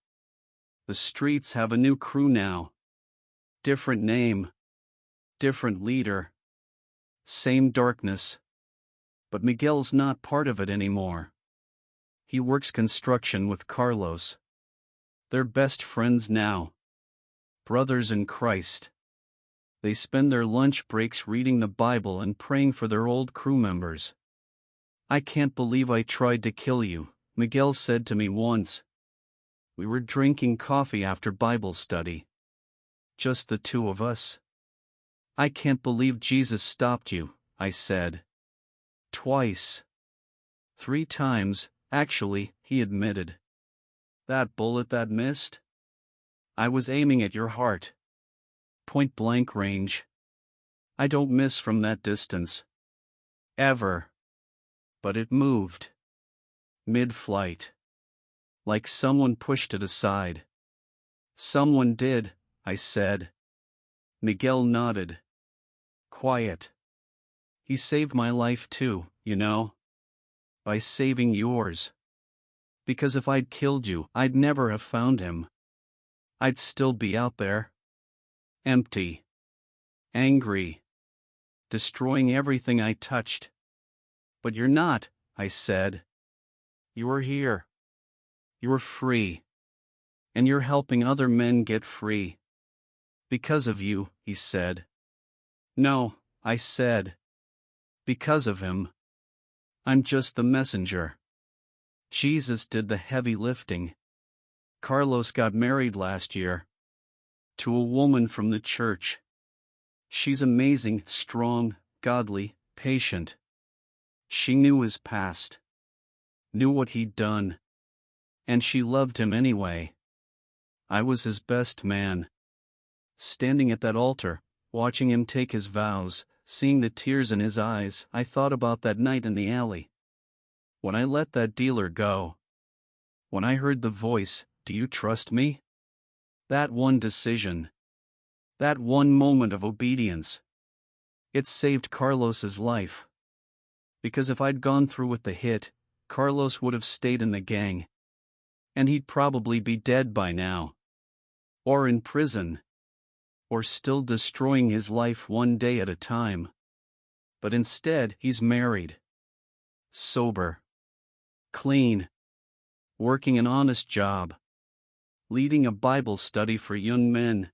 The streets have a new crew now. Different name. Different leader. Same darkness. But Miguel's not part of it anymore. He works construction with Carlos. They're best friends now. Brothers in Christ. They spend their lunch breaks reading the Bible and praying for their old crew members. I can't believe I tried to kill you, Miguel said to me once. We were drinking coffee after Bible study. Just the two of us. I can't believe Jesus stopped you, I said. Twice. 3 times, actually, he admitted. That bullet that missed? I was aiming at your heart. Point blank range. I don't miss from that distance. Ever. But it moved. Mid-flight. Like someone pushed it aside. Someone did, I said. Miguel nodded. Quiet. He saved my life too, you know. By saving yours. Because if I'd killed you, I'd never have found him. I'd still be out there. Empty. Angry. Destroying everything I touched. But you're not, I said. You are here. You're free. And you're helping other men get free. Because of you, he said. No, I said. Because of him. I'm just the messenger. Jesus did the heavy lifting. Carlos got married last year. To a woman from the church. She's amazing, strong, godly, patient. She knew his past. Knew what he'd done. And she loved him anyway. I was his best man. Standing at that altar, watching him take his vows, seeing the tears in his eyes, I thought about that night in the alley. When I let that dealer go. When I heard the voice, "Do you trust me?" That one decision. That one moment of obedience. It saved Carlos's life. Because if I'd gone through with the hit, Carlos would have stayed in the gang. And he'd probably be dead by now. Or in prison. Or still destroying his life one day at a time. But instead, he's married. Sober. Clean. Working an honest job. Leading a Bible study for young men.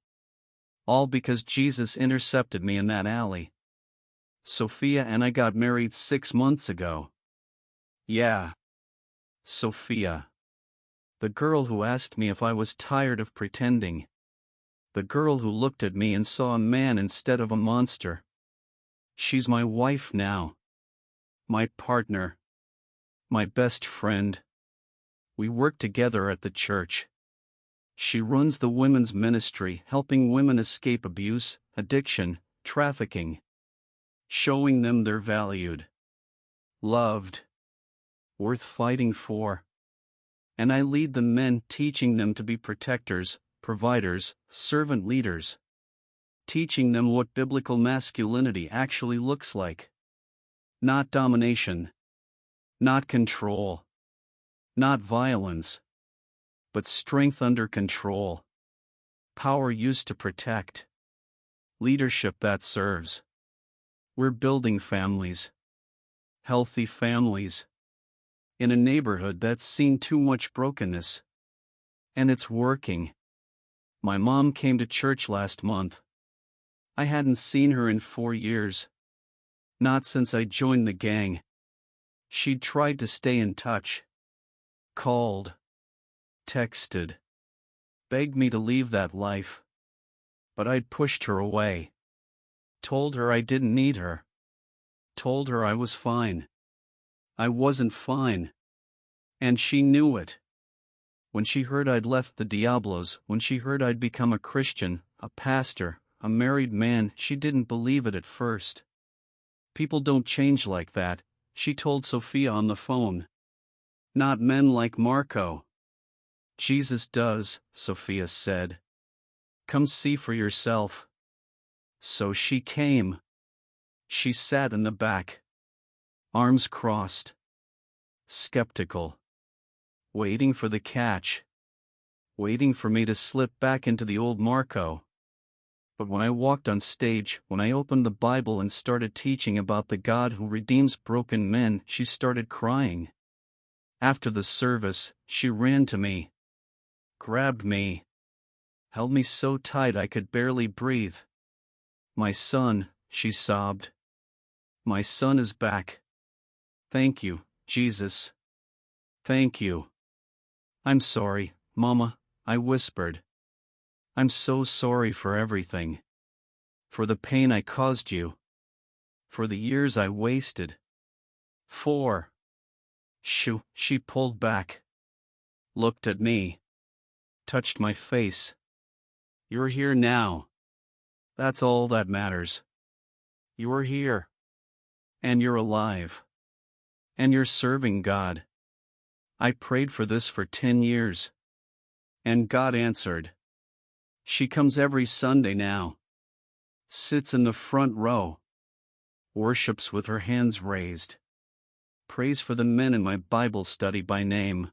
All because Jesus intercepted me in that alley. Sofia and I got married 6 months ago. Yeah. Sofia. The girl who asked me if I was tired of pretending. The girl who looked at me and saw a man instead of a monster. She's my wife now. My partner. My best friend. We work together at the church. She runs the women's ministry, helping women escape abuse, addiction, trafficking. Showing them they're valued. Loved. Worth fighting for. And I lead the men, teaching them to be protectors, providers, servant leaders. Teaching them what biblical masculinity actually looks like. Not domination. Not control. Not violence. But strength under control. Power used to protect. Leadership that serves. We're building families. Healthy families. In a neighborhood that's seen too much brokenness. And it's working. My mom came to church last month. I hadn't seen her in 4 years. Not since I joined the gang. She'd tried to stay in touch. Called. Texted. Begged me to leave that life. But I'd pushed her away. Told her I didn't need her. Told her I was fine. I wasn't fine. And she knew it. When she heard I'd left the Diablos, when she heard I'd become a Christian, a pastor, a married man, she didn't believe it at first. People don't change like that, she told Sofia on the phone. Not men like Marco. Jesus does, Sofia said. Come see for yourself. So she came. She sat in the back. Arms crossed. Skeptical. Waiting for the catch. Waiting for me to slip back into the old Marco. But when I walked on stage, when I opened the Bible and started teaching about the God who redeems broken men, she started crying. After the service, she ran to me. Grabbed me. Held me so tight I could barely breathe. My son, she sobbed. My son is back. Thank you, Jesus. Thank you. I'm sorry, Mama, I whispered. I'm so sorry for everything. For the pain I caused you. For the years I wasted. Shoo, she pulled back. Looked at me. Touched my face. You're here now. That's all that matters. You're here. And you're alive. And you're serving God. I prayed for this for 10 years. And God answered. She comes every Sunday now. Sits in the front row. Worships with her hands raised. Prays for the men in my Bible study by name.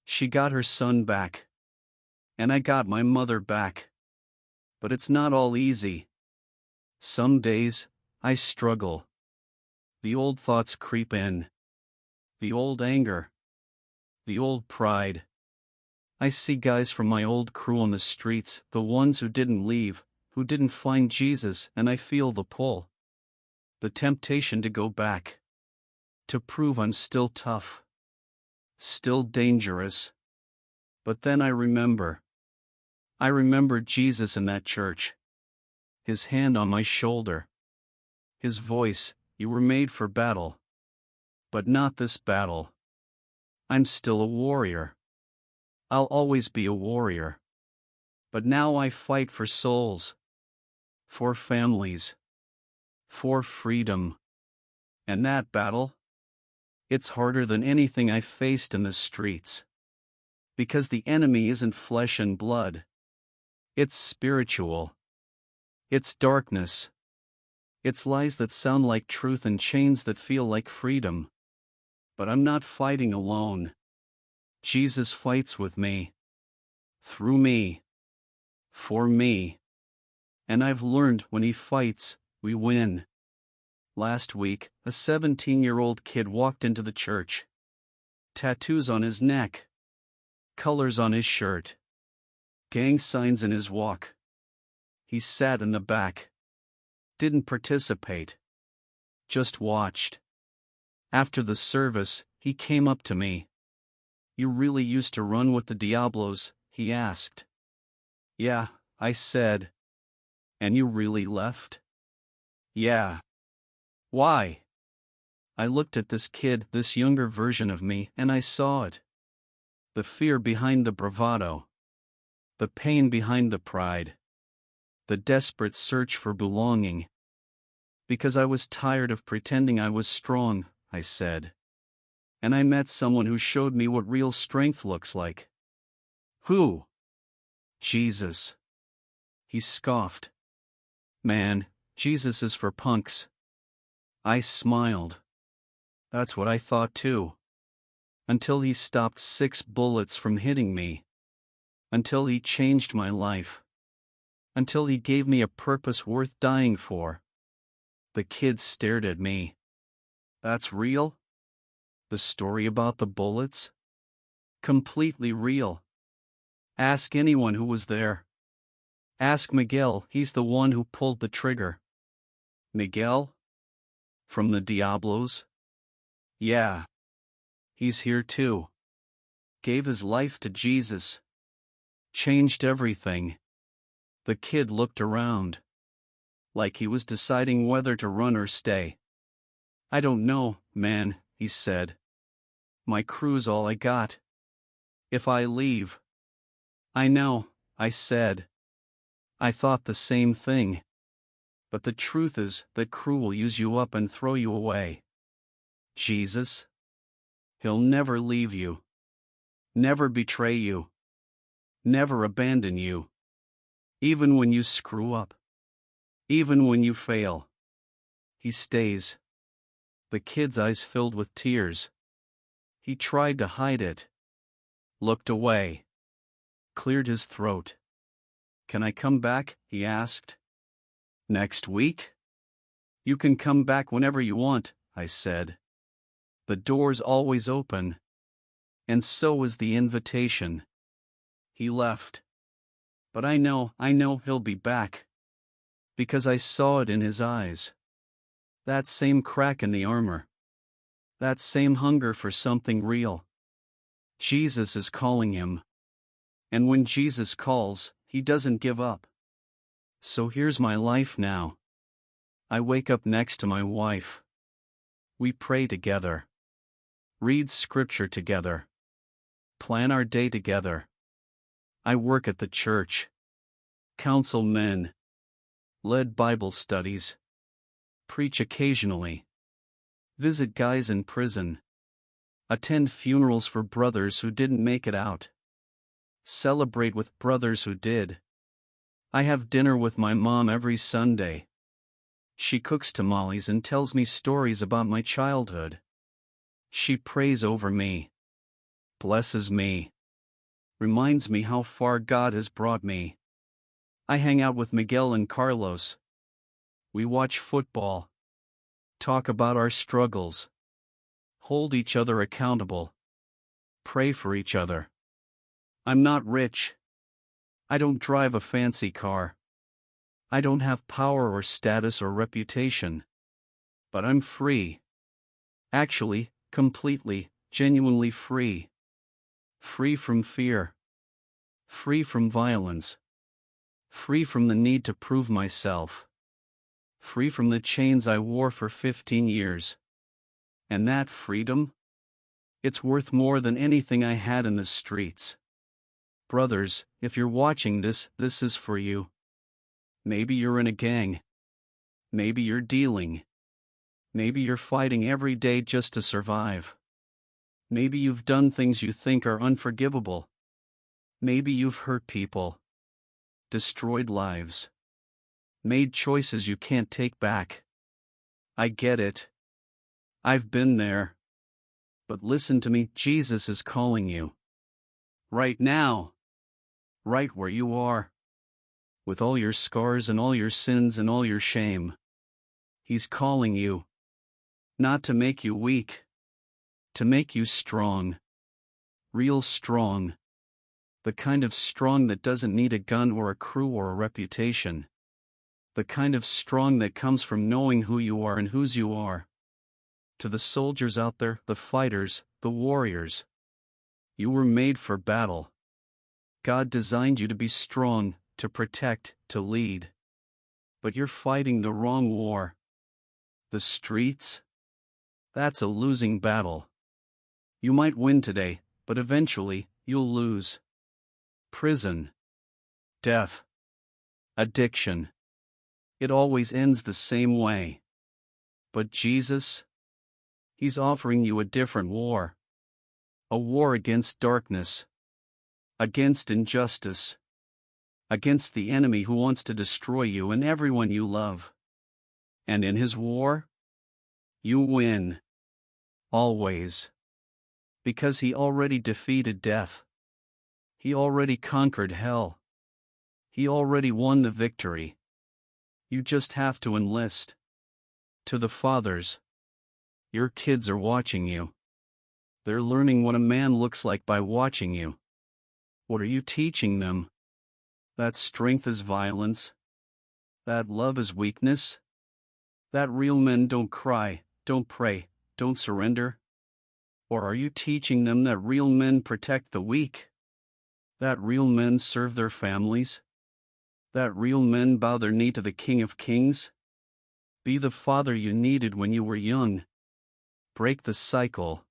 She got her son back. And I got my mother back. But it's not all easy. Some days, I struggle. The old thoughts creep in. The old anger. The old pride. I see guys from my old crew on the streets, the ones who didn't leave, who didn't find Jesus, and I feel the pull. The temptation to go back. To prove I'm still tough. Still dangerous. But then I remember. I remember Jesus in that church. His hand on my shoulder. His voice, you were made for battle. But not this battle. I'm still a warrior. I'll always be a warrior. But now I fight for souls. For families. For freedom. And that battle? It's harder than anything I faced in the streets. Because the enemy isn't flesh and blood. It's spiritual. It's darkness. It's lies that sound like truth and chains that feel like freedom. But I'm not fighting alone. Jesus fights with me. Through me. For me. And I've learned when he fights, we win. Last week, a 17-year-old kid walked into the church. Tattoos on his neck. Colors on his shirt. Gang signs in his walk. He sat in the back. Didn't participate. Just watched. After the service, he came up to me. You really used to run with the Diablos, he asked. Yeah, I said. And you really left? Yeah. Why? I looked at this kid, this younger version of me, and I saw it. The fear behind the bravado. The pain behind the pride. The desperate search for belonging. Because I was tired of pretending I was strong, I said. And I met someone who showed me what real strength looks like. Who? Jesus. He scoffed. Man, Jesus is for punks. I smiled. That's what I thought too. Until he stopped 6 bullets from hitting me. Until he changed my life. Until he gave me a purpose worth dying for. The kid stared at me. That's real? The story about the bullets? Completely real. Ask anyone who was there. Ask Miguel, he's the one who pulled the trigger. Miguel? From the Diablos? Yeah. He's here too. Gave his life to Jesus. Changed everything. The kid looked around, like he was deciding whether to run or stay. I don't know, man, he said. My crew's all I got. If I leave. I know, I said. I thought the same thing. But the truth is that crew will use you up and throw you away. Jesus? He'll never leave you. Never betray you. Never abandon you. Even when you screw up. Even when you fail. He stays. The kid's eyes filled with tears. He tried to hide it. Looked away. Cleared his throat. Can I come back? He asked. Next week? You can come back whenever you want, I said. The door's always open. And so is the invitation. He left. But I know he'll be back. Because I saw it in his eyes. That same crack in the armor. That same hunger for something real. Jesus is calling him. And when Jesus calls, he doesn't give up. So here's my life now. I wake up next to my wife. We pray together. Read scripture together. Plan our day together. I work at the church. Counsel men. Led Bible studies. Preach occasionally. Visit guys in prison. Attend funerals for brothers who didn't make it out. Celebrate with brothers who did. I have dinner with my mom every Sunday. She cooks tamales and tells me stories about my childhood. She prays over me. Blesses me. Reminds me how far God has brought me. I hang out with Miguel and Carlos. We watch football. Talk about our struggles. Hold each other accountable. Pray for each other. I'm not rich. I don't drive a fancy car. I don't have power or status or reputation. But I'm free. Actually, completely, genuinely free. Free from fear. Free from violence. Free from the need to prove myself. Free from the chains I wore for 15 years. And that freedom? It's worth more than anything I had in the streets. Brothers, if you're watching this, this is for you. Maybe you're in a gang. Maybe you're dealing. Maybe you're fighting every day just to survive. Maybe you've done things you think are unforgivable. Maybe you've hurt people. Destroyed lives. Made choices you can't take back. I get it. I've been there. But listen to me, Jesus is calling you. Right now. Right where you are. With all your scars and all your sins and all your shame. He's calling you. Not to make you weak. To make you strong. Real strong. The kind of strong that doesn't need a gun or a crew or a reputation. The kind of strong that comes from knowing who you are and whose you are. To the soldiers out there, the fighters, the warriors. You were made for battle. God designed you to be strong, to protect, to lead. But you're fighting the wrong war. The streets? That's a losing battle. You might win today, but eventually, you'll lose. Prison. Death. Addiction. It always ends the same way. But Jesus? He's offering you a different war. A war against darkness. Against injustice. Against the enemy who wants to destroy you and everyone you love. And in his war, you win. Always. Because he already defeated death. He already conquered hell. He already won the victory. You just have to enlist. To the fathers. Your kids are watching you. They're learning what a man looks like by watching you. What are you teaching them? That strength is violence? That love is weakness? That real men don't cry, don't pray, don't surrender? Or are you teaching them that real men protect the weak? That real men serve their families? that real men bow their knee to the King of Kings? Be the father you needed when you were young. Break the cycle.